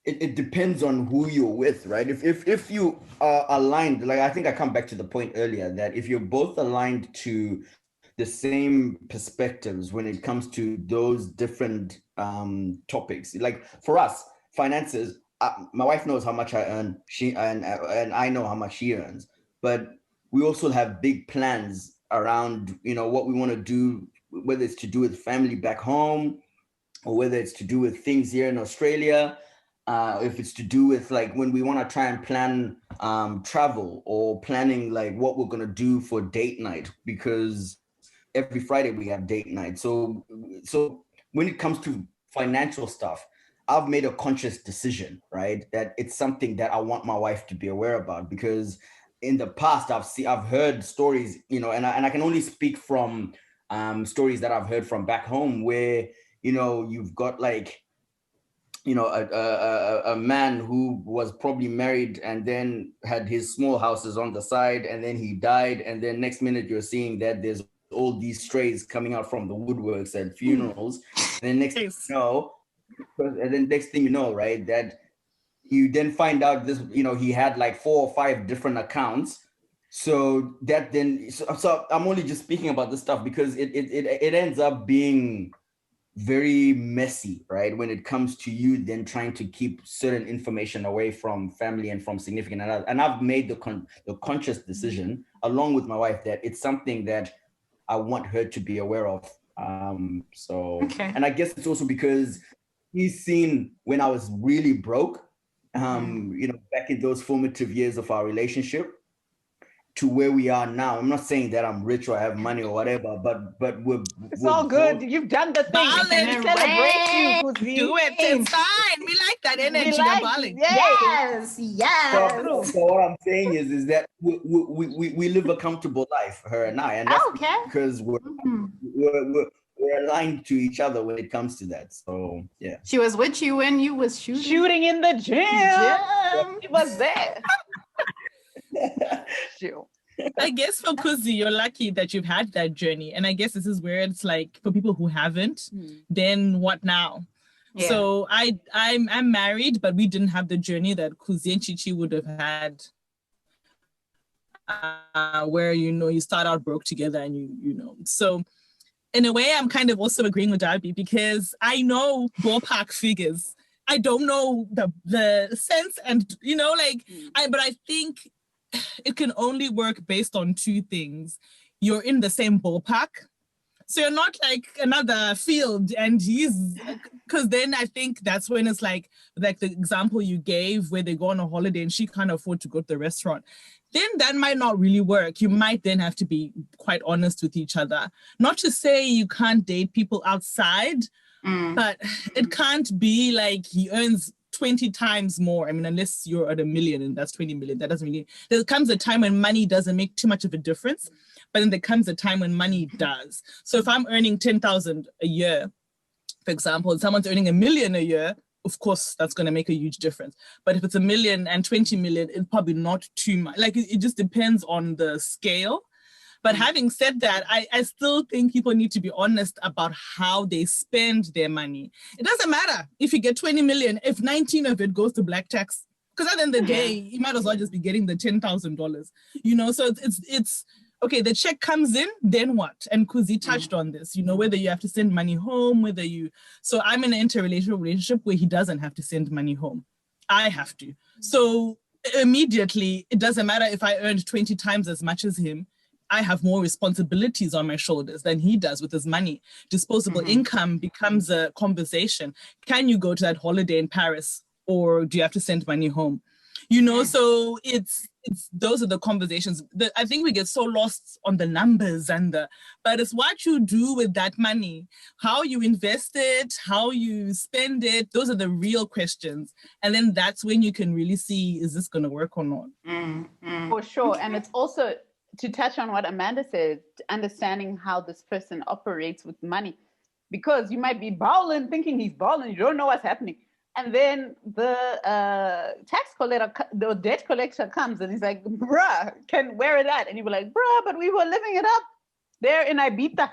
it depends on who you're with, right? If you are aligned, like, I think I come back to the point earlier that if you're both aligned to the same perspectives when it comes to those different topics, like for us, finances, my wife knows how much I earn, and I know how much she earns, but we also have big plans around, what we want to do, whether it's to do with family back home, or whether it's to do with things here in Australia, if it's to do with like when we want to try and plan travel, or planning like what we're going to do for date night, because every Friday we have date night. So when it comes to financial stuff, I've made a conscious decision, right, that it's something that I want my wife to be aware about, because in the past I've heard stories, and I can only speak from stories that I've heard from back home where, you've got like you know, a man who was probably married and then had his small houses on the side, and then he died, and then next minute you're seeing that there's all these strays coming out from the woodworks at funerals, and then next thing you know, right, that you then find out this, you know, he had like 4 or 5 different accounts. So that then, so I'm only just speaking about this stuff because it ends up being very messy, right? When it comes to you then trying to keep certain information away from family and from significant others. And I've made the conscious decision along with my wife that it's something that I want her to be aware of. And I guess it's also because he's seen when I was really broke, you know, back in those formative years of our relationship, to where we are now. I'm not saying that I'm rich or I have money or whatever, but it's all good. You've done the thing. We celebrate you, Kuzi. Do it. It's fine. We like that energy. Like, yes. So what I'm saying is that we live a comfortable life, her and I, and that's because we're aligned to each other when it comes to that. So yeah. She was with you when you was shooting in the gym. She was there. Sure. I guess for Kuzi, you're lucky that you've had that journey. And I guess this is where it's like for people who haven't, then what now? Yeah. So I'm married, but we didn't have the journey that Kuzi and Chichi would have had. Where, you know, you start out broke together and you know. So in a way, I'm kind of also agreeing with Dhabi because I know ballpark figures. I don't know the sense and, you know, like, but I think it can only work based on 2 things. You're in the same ballpark. So you're not like another field and because then I think that's when it's like the example you gave where they go on a holiday and she can't afford to go to the restaurant. Then that might not really work. You might then have to be quite honest with each other. Not to say you can't date people outside, but it can't be like he earns 20 times more. I mean, unless you're at $1 million and that's 20 million, that doesn't really, there comes a time when money doesn't make too much of a difference, but then there comes a time when money does. So if I'm earning 10,000 a year, for example, and someone's earning $1 million a year, of course, that's going to make a huge difference. But if it's $1 million and 20 million, it's probably not too much. Like it just depends on the scale. But having said that, I still think people need to be honest about how they spend their money. It doesn't matter if you get 20 million, if 19 of it goes to black tax, because at the end of the day, you might as well just be getting the $10,000, you know? So it's okay, the check comes in, then what? And Kuzi touched on this, you know, whether you have to send money home, so I'm in an interrelational relationship where he doesn't have to send money home. I have to. So immediately, it doesn't matter if I earned 20 times as much as him, I have more responsibilities on my shoulders than he does with his money. Disposable income becomes a conversation. Can you go to that holiday in Paris or do you have to send money home? You know, so it's those are the conversations that I think we get so lost on the numbers but it's what you do with that money, how you invest it, how you spend it. Those are the real questions. And then that's when you can really see, is this going to work or not? For sure. And it's also, to touch on what Amanda said, understanding how this person operates with money, because you might be balling, thinking he's balling, you don't know what's happening. And then the tax collector, the debt collector comes and he's like, bruh, where is that? And you were like, bruh, but we were living it up there in Ibiza,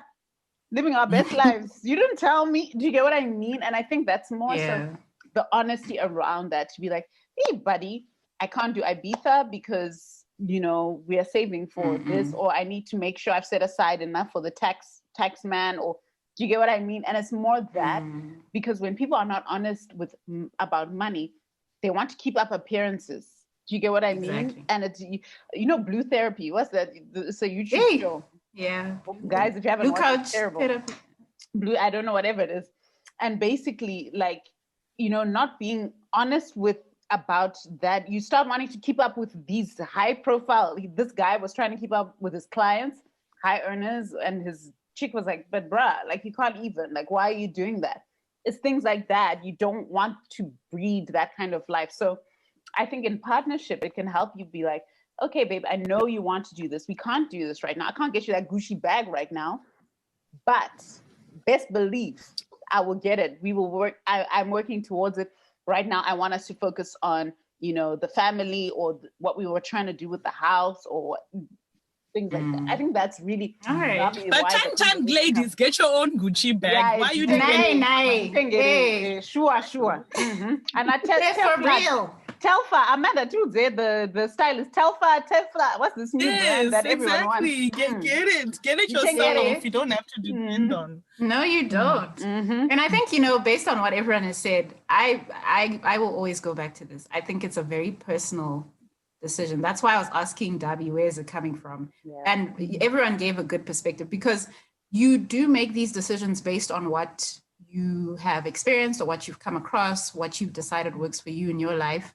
living our best lives. You didn't tell me. Do you get what I mean? And I think that's more so the honesty around that, to be like, hey, buddy, I can't do Ibiza because, you know, we are saving for this, or I need to make sure I've set aside enough for the tax man, or do you get what I mean? And it's more that because when people are not honest about money, they want to keep up appearances. Do you get what I mean? And it's, you know, Blue Therapy. What's that? It's a YouTube show. Yeah. Guys, if you haven't watched it, it's terrible. Therapy. Blue, I don't know, whatever it is. And basically, like, you know, not being honest about that, you start wanting to keep up with these high profile. This guy was trying to keep up with his clients, high earners, and his chick was like, but bruh, like you can't even, like, why are you doing that? It's things like that. You don't want to breed that kind of life. So I think in partnership, it can help you be like, okay, babe, I know you want to do this. We can't do this right now. I can't get you that Gucci bag right now, but best believe I will get it. We will work. I'm working towards it. Right now, I want us to focus on, the family or what we were trying to do with the house or things like that. I think that's really All right. probably But why the time, ladies, get your own Gucci bag. Yeah, Why you exactly. taking Nay. Sure. And I For real. Telfa, Amanda too, the stylist. Telfa, what's this new brand that everyone exactly. wants? Get it You can get yourself. it. You don't have to depend on. No, you don't. Mm-hmm. And I think, based on what everyone has said, I will always go back to this. I think it's a very personal decision. That's why I was asking Dhabi, where is it coming from? Yeah. And everyone gave a good perspective, because you do make these decisions based on what you have experienced or what you've come across, what you've decided works for you in your life.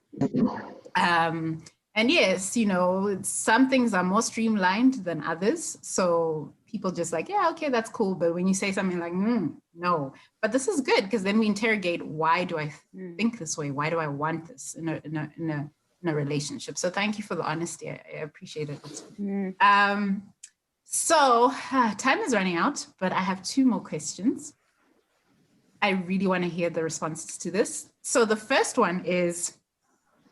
And yes, some things are more streamlined than others. So people just like, yeah, okay, that's cool. But when you say something like, no, but this is good, because then we interrogate, why do I think this way? Why do I want this in a relationship? So thank you for the honesty. I appreciate it. So time is running out, but I have 2 more questions. I really want to hear the responses to this. So the first one is,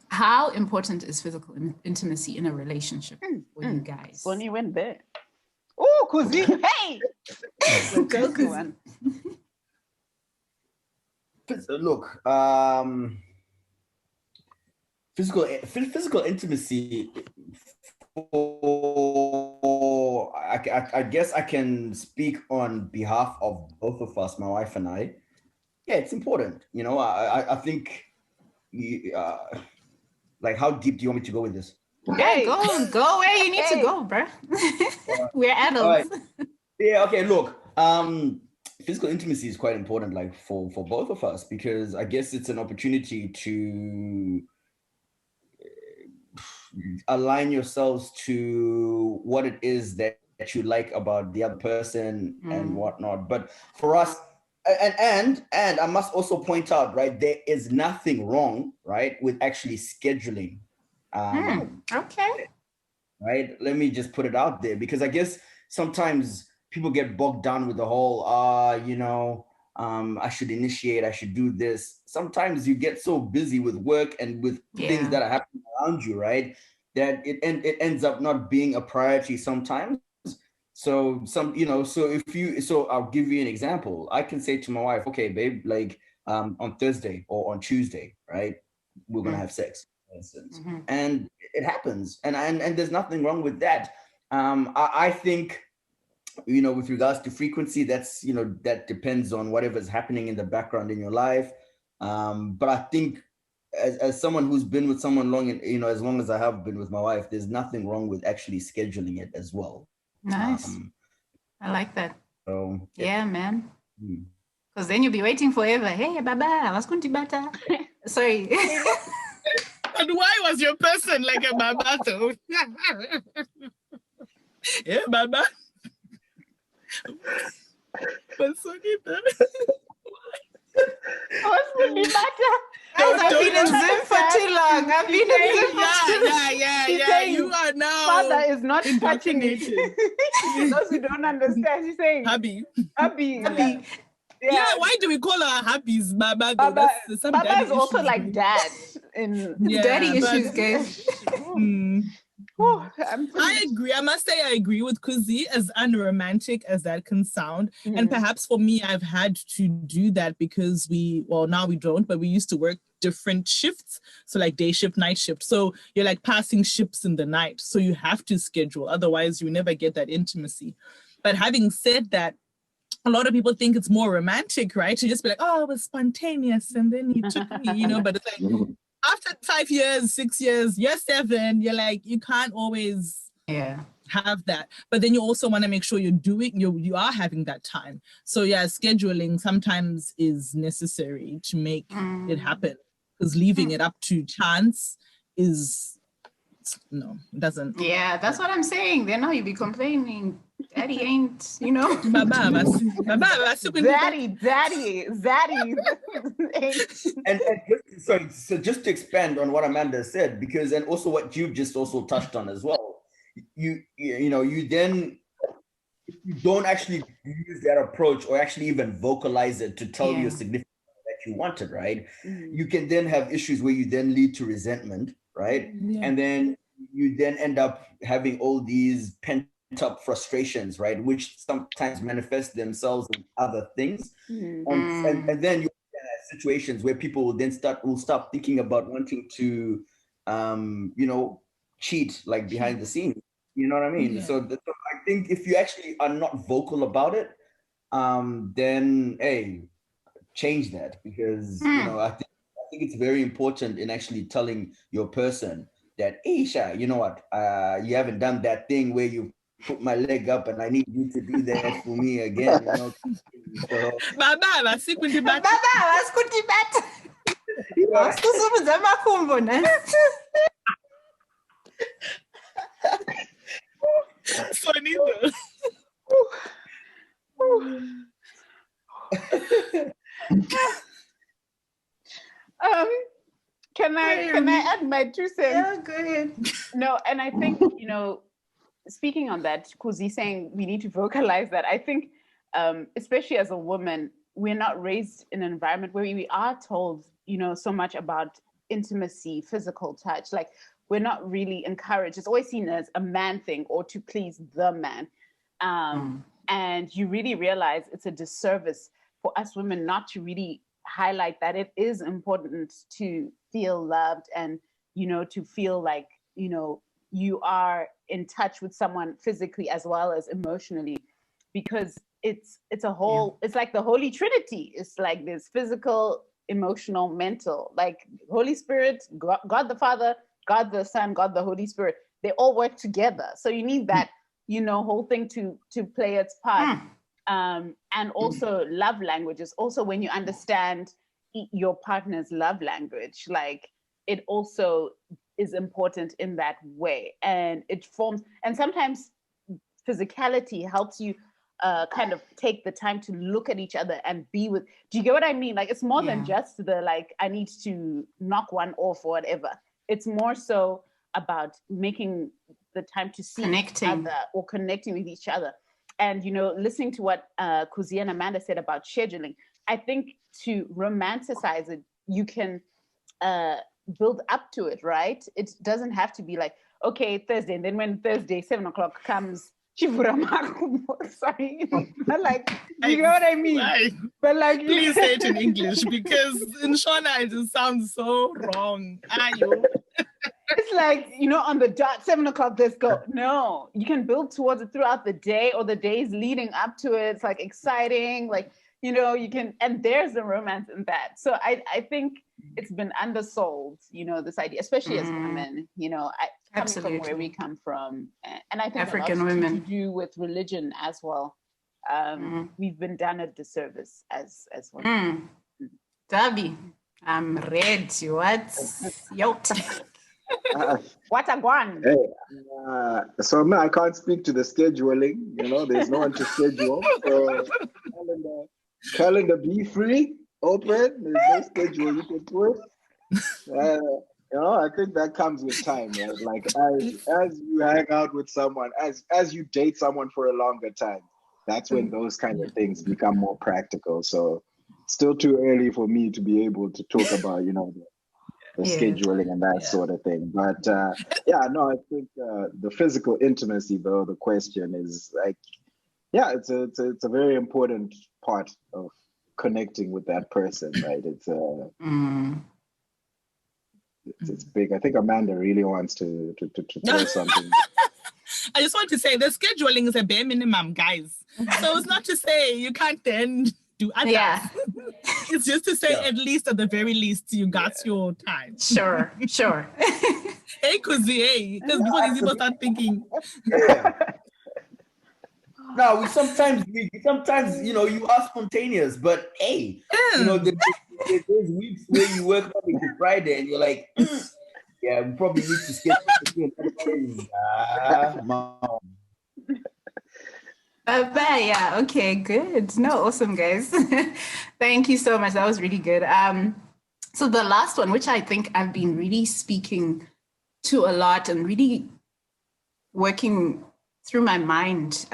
how important is physical intimacy in a relationship for you guys? Sonia went there. Oh, Kuzi, hey! Go, Kuzi. Look, physical intimacy. I guess I can speak on behalf of both of us, my wife and I. Yeah, it's important. I think. Like, how deep do you want me to go with this? Yeah, go where you need to go, bro. We're adults. Right. Yeah. Okay. Look. Physical intimacy is quite important, like for both of us, because I guess it's an opportunity to align yourselves to what it is that you like about the other person and whatnot. But for us, and I must also point out, right, there is nothing wrong, right, with actually scheduling. Okay. Right. Let me just put it out there, because I guess sometimes people get bogged down with the whole, I should initiate, I should do this. Sometimes you get so busy with work and with things that are happening around you, right, that it ends up not being a priority sometimes. So I'll give you an example. I can say to my wife, okay, babe, like on Thursday or on Tuesday, right, we're gonna have sex, for instance, and it happens, and there's nothing wrong with that. I think, with regards to frequency, that's that depends on whatever's happening in the background in your life. But I think as someone who's been with someone long, and as long as I have been with my wife, there's nothing wrong with actually scheduling it as well. Nice. I like that. So yeah, man. Because then you'll be waiting forever. Hey, baba, waskunti bata. Sorry. And why was your person like a baba though? Yeah, baba. But Sonia, I've been in Zoom for too long. I've been in Zoom for too long. Yeah. You are now. Father is not touching it. Those who don't understand, she's saying, Hubby. Yeah. Why do we call our hubbies Baba? Baba is also issues, like dad. Daddy issues, guys. I agree. I must say I agree with Kuzi, as unromantic as that can sound. And perhaps for me, I've had to do that because now we don't, but we used to work different shifts. So like day shift, night shift. So you're like passing ships in the night. So you have to schedule. Otherwise, you never get that intimacy. But having said that, a lot of people think it's more romantic, right? To just be like, oh, it was spontaneous. And then he took me, but it's like, after 5 years, 6 years, year 7, you're like, you can't always have that. But then you also want to make sure you are having that time. So yeah, scheduling sometimes is necessary to make it happen, because leaving it up to chance it doesn't. Yeah, that's what I'm saying. Then now you be complaining. Daddy ain't, Daddy. and so just to expand on what Amanda said, because and also what you've just also touched on as well, you then if you don't actually use that approach or actually even vocalize it to tell your significant other that you want it, right? You can then have issues where you then lead to resentment, right? And then you then end up having all these pent-up frustrations, right? Which sometimes manifest themselves in other things. And then you have situations where people will then start thinking about wanting to, cheat, like behind the scenes. You know what I mean? So I think if you actually are not vocal about it, then hey, change that, because I think it's very important in actually telling your person that, hey, Sha, you know what? You haven't done that thing where you put my leg up and I need you to do that for me again. You know? So, Baba, sikundi bat. So neither. Can I add my 2 cents? Yeah, go ahead. No, and I think, speaking on that, Kuzi saying we need to vocalize that. I think, especially as a woman, we're not raised in an environment where we are told, so much about intimacy, physical touch. Like, we're not really encouraged. It's always seen as a man thing or to please the man. And you really realize it's a disservice for us women not to really highlight that it is important to feel loved and, to feel like, you are in touch with someone physically as well as emotionally, because it's a whole, it's like the Holy Trinity. It's like this physical, emotional, mental, like Holy Spirit, God the Father, God the Son, God the Holy Spirit, they all work together. So you need that, whole thing to play its part. And also love languages. Also, when you understand your partner's love language, like, it also is important in that way. And it forms, and sometimes physicality helps you kind of take the time to look at each other and be with, do you get what I mean? Like, it's more than just the, like, I need to knock one off or whatever. It's more so about making the time to see each other or connecting with each other. And, listening to what Kuzi and Amanda said about scheduling, I think to romanticize it, you can build up to it, right? It doesn't have to be like, okay, Thursday, and then when Thursday, 7:00 comes, sorry, but like, you know what I mean? Right. But like, please say it in English, because in Shona it just sounds so wrong. It's like, on the dot, 7:00, let's go. No, you can build towards it throughout the day or the days leading up to it. It's like exciting, like, you can, and there's the romance in that. So I think it's been undersold, this idea, especially as women, coming from where we come from. And I think African a lot women to do with religion as well. We've been done a disservice as women. Dhabi, I'm ready. What's your take? What a guan. Hey, so I can't speak to the scheduling. There's no one to schedule. So calendar be free, open. There's no schedule you can put. I think that comes with time, right? Like, as you hang out with someone, as you date someone for a longer time, that's when those kind of things become more practical. So still too early for me to be able to talk about, the scheduling and that sort of thing. But I think the physical intimacy, though, the question is like, it's a very important part of connecting with that person, right? It's big. I think Amanda really wants to throw something. I just want to say the scheduling is a bare minimum, guys. So it's not to say you can't then do others. Yeah. It's just to say at least at the very least you got your time. Sure. Hey, Kuzi, hey, because people start thinking. No, sometimes you are spontaneous, but hey, there's weeks where you work Monday to Friday and you're like, we probably need to skip. Okay, good. No, awesome, guys. Thank you so much. That was really good. So the last one, which I think I've been really speaking to a lot and really working through my mind,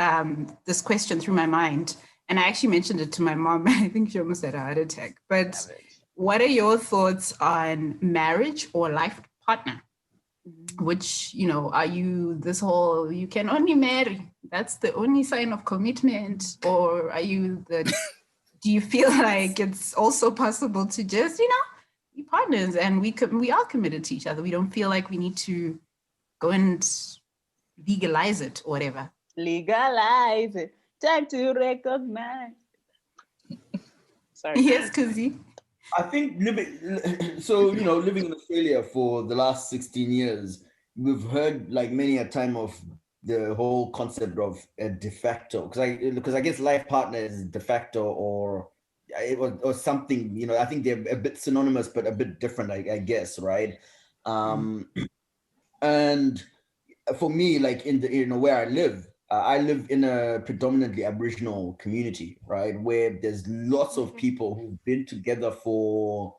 this question through my mind, and I actually mentioned it to my mom. I think she almost had a heart attack. But what are your thoughts on marriage or life partner? Which, you know, are you this whole, you can only marry, that's the only sign of commitment? Or are you do you feel like it's also possible to just, you know, be partners and we are committed to each other? We don't feel like we need to go and legalize it or whatever. Legalize it. Time to recognize. Sorry. Yes, Kuzi. I think living in Australia for the last 16 years, we've heard like many a time of the whole concept of a de facto, because I guess life partner is de facto or something, you know. I think they're a bit synonymous, but a bit different, I guess, right? And for me, like where I live in a predominantly Aboriginal community, right? Where there's lots of people who've been together for,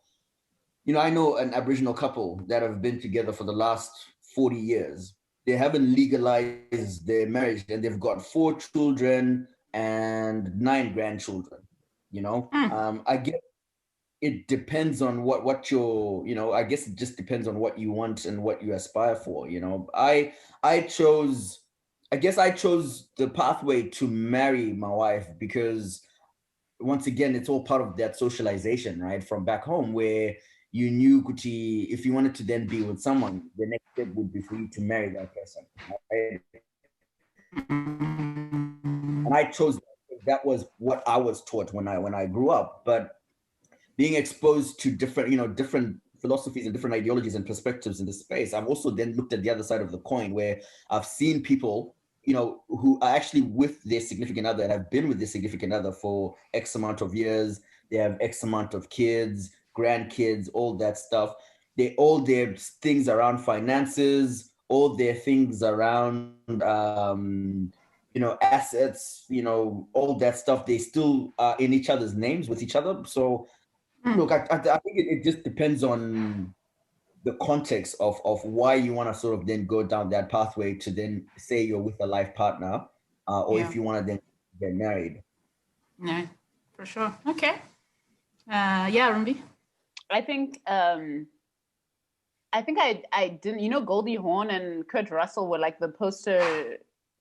you know, I know an Aboriginal couple that have been together for the last 40 years. They haven't legalized their marriage and they've got 4 children and 9 grandchildren, you know? I guess it depends on what you're, you know, I guess it just depends on what you want and what you aspire for, you know? I chose the pathway to marry my wife because, once again, it's all part of that socialization, right? From back home, where you knew Kuti, if you wanted to then be with someone, the next step would be for you to marry that person, right? And I chose that was what I was taught when I grew up. But being exposed to different philosophies and different ideologies and perspectives in this space, I've also then looked at the other side of the coin, where I've seen people, you know, who are actually with their significant other and have been with their significant other for X amount of years. They have X amount of kids, grandkids, all that stuff. All their things around finances, all their things around, you know, assets, you know, all that stuff. They still are in each other's names with each other. So, look, I think it just depends on the context of why you want to sort of then go down that pathway to then say you're with a life partner, or if you want to then get married. No, for sure. Okay. Yeah, Rumbi. I think I didn't, you know, Goldie Hawn and Kurt Russell were like the poster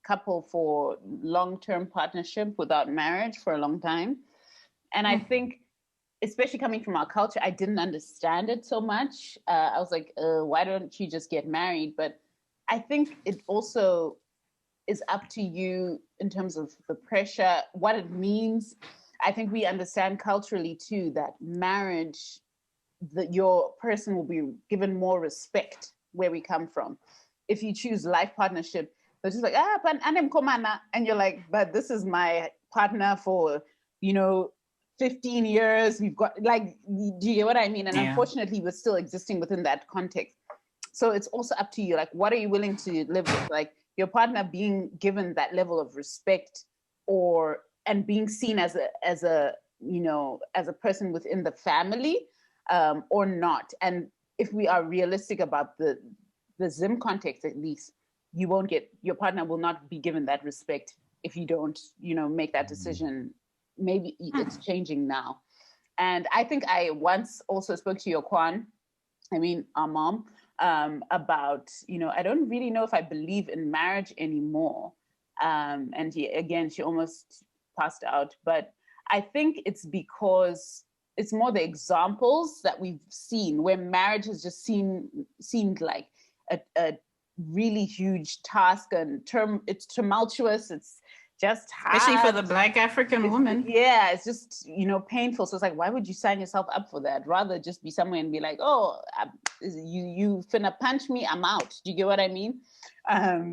couple for long-term partnership without marriage for a long time. And I think, especially coming from our culture, I didn't understand it so much. I was like, why don't you just get married? But I think it also is up to you in terms of the pressure, what it means. I think we understand culturally too that marriage, your person will be given more respect where we come from. If you choose life partnership, they're just like, but and you're like, but this is my partner for, you know, 15 years. We've got, like, do you get what I mean? And unfortunately, we're still existing within that context. So it's also up to you, like, what are you willing to live with? Like, your partner being given that level of respect and being seen as a you know, as a person within the family, or not. And if we are realistic about the Zim context, at least, your partner will not be given that respect if you don't, you know, make that decision. Maybe it's changing now. And I think I once also spoke to your Kwan, our mom, about, you know, I don't really know if I believe in marriage anymore. And she almost passed out. But I think it's because it's more the examples that we've seen where marriage has just seemed like a really huge task and it's tumultuous. It's just hard. Especially for the Black African woman. Yeah, it's just, you know, painful. So it's like, why would you sign yourself up for that? Rather just be somewhere and be like, oh, you finna punch me, I'm out. Do you get what I mean?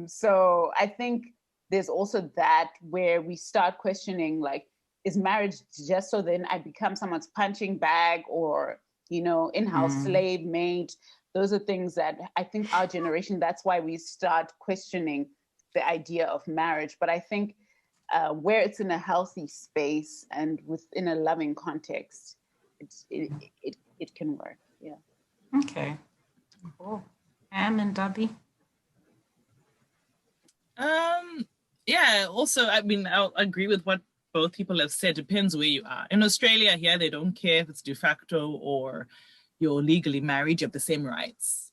So I think there's also that where we start questioning, like, is marriage just so then I become someone's punching bag or, you know, in-house slave maid? Those are things that I think our generation, that's why we start questioning the idea of marriage. But I think where it's in a healthy space and within a loving context, it can work. Yeah. Okay. Cool. And Dhabi. Yeah, also, I mean, I'll agree with what both people have said. Depends where you are. In Australia, here, they don't care if it's de facto or you're legally married, you have the same rights.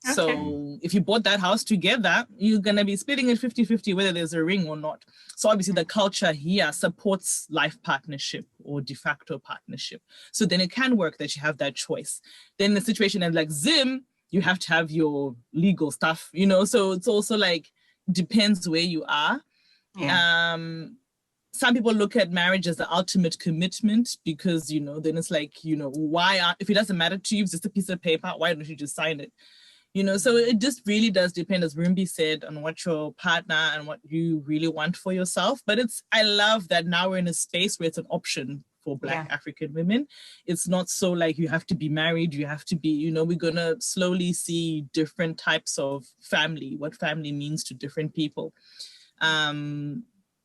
Okay. So if you bought that house together, you're going to be splitting it 50-50, whether there's a ring or not. So obviously the culture here supports life partnership or de facto partnership. So then it can work that you have that choice. Then the situation is like Zim, you have to have your legal stuff, you know, so it's also like, depends where you are. Yeah. Some people look at marriage as the ultimate commitment because, you know, then it's like, you know, if it doesn't matter to you, it's just a piece of paper, why don't you just sign it? You know, so it just really does depend, as Rumbi said, on what your partner and what you really want for yourself. But I love that now we're in a space where it's an option for Black African women. It's not so like you have to be married, you have to be, you know, we're going to slowly see different types of family, what family means to different people.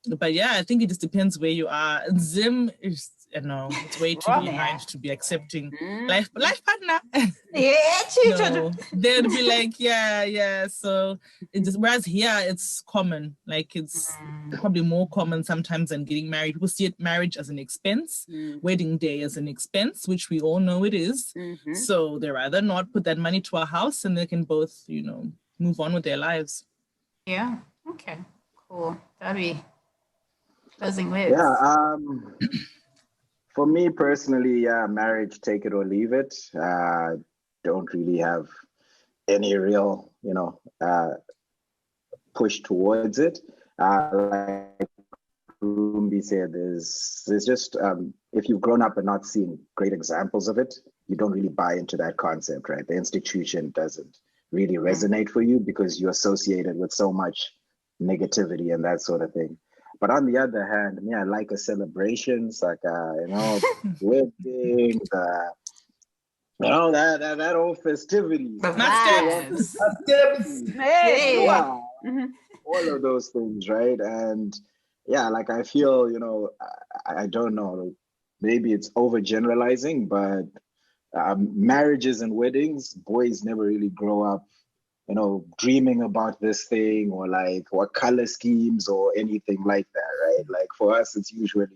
But yeah, I think it just depends where you are. Zim is, you know, it's way too behind to be accepting life partner. No, they'd be like, yeah. So it just, whereas here it's common, like it's probably more common sometimes than getting married. People see it marriage as an expense, wedding day as an expense, which we all know it is. So they rather not put that money to a house and they can both, you know, move on with their lives. Yeah. Okay. Cool. Dhabi. Closing words. Yeah. For me personally, marriage, take it or leave it. Don't really have any real, you know, push towards it. Like Rumbi said, there's just, if you've grown up and not seen great examples of it, you don't really buy into that concept, right? The institution doesn't really resonate for you because you associate it with so much negativity and that sort of thing. But on the other hand, I like a celebrations, like, you know, weddings, you know, that old festivity. All of those things, right? And yeah, like I feel, you know, I don't know, maybe it's overgeneralizing, but marriages and weddings, boys never really grow up, you know, dreaming about this thing or like what color schemes or anything like that, right? Like for us, it's usually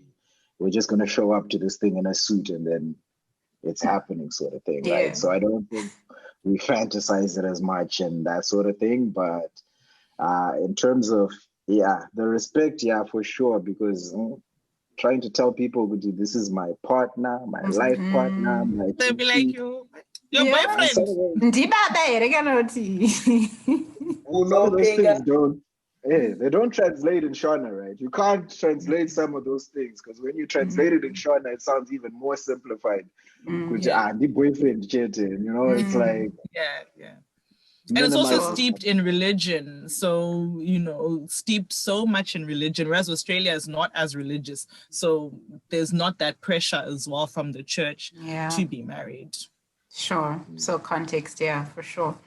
we're just going to show up to this thing in a suit and then it's happening sort of thing, right? So I don't think we fantasize it as much and that sort of thing. But in terms of, the respect, for sure, because trying to tell people, this is my partner, my life partner. They'll be like, your boyfriend. They don't translate in Shona, right? You can't translate some of those things because when you translate it in Shona, it sounds even more simplified. The boyfriend chatting, you know, it's like and it's also steeped in religion. So, you know, steeped so much in religion, whereas Australia is not as religious. So there's not that pressure as well from the church to be married. Sure. So context, for sure.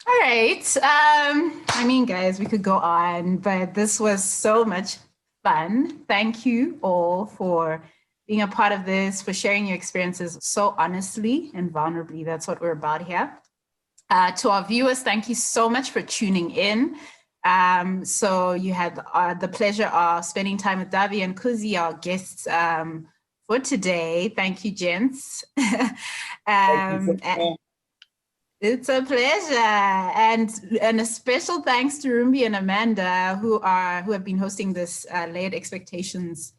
All right. I mean, guys, we could go on, but this was so much fun. Thank you all for being a part of this, for sharing your experiences so honestly and vulnerably. That's what we're about here. To our viewers, thank you so much for tuning in. So you had the pleasure of spending time with Dhabi and Kuzi, our guests for today. Thank you, gents. It's a pleasure. And a special thanks to Rumbi and Amanda, who have been hosting this Layered Expectations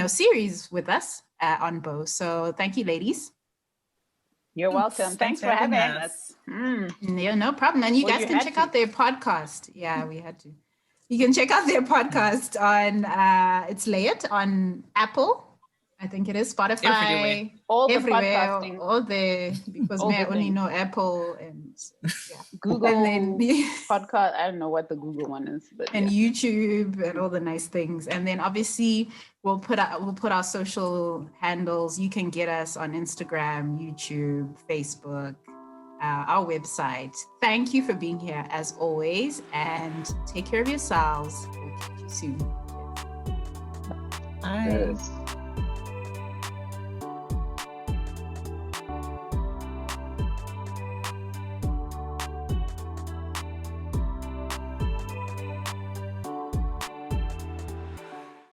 series with us on Bo. So thank you, ladies. You're welcome. Thanks for having us. Yeah, no problem. And you guys can check out their podcast. Yeah, we had to. You can check out their podcast on, it's Layered on Apple. I think it is Spotify. Everywhere. All there, because I only know Apple and Google and then podcast. I don't know what the Google one is, but and YouTube and all the nice things. And then obviously we'll put our social handles. You can get us on Instagram, YouTube, Facebook, our website. Thank you for being here as always, and take care of yourselves. We'll catch you soon. Bye. Yes.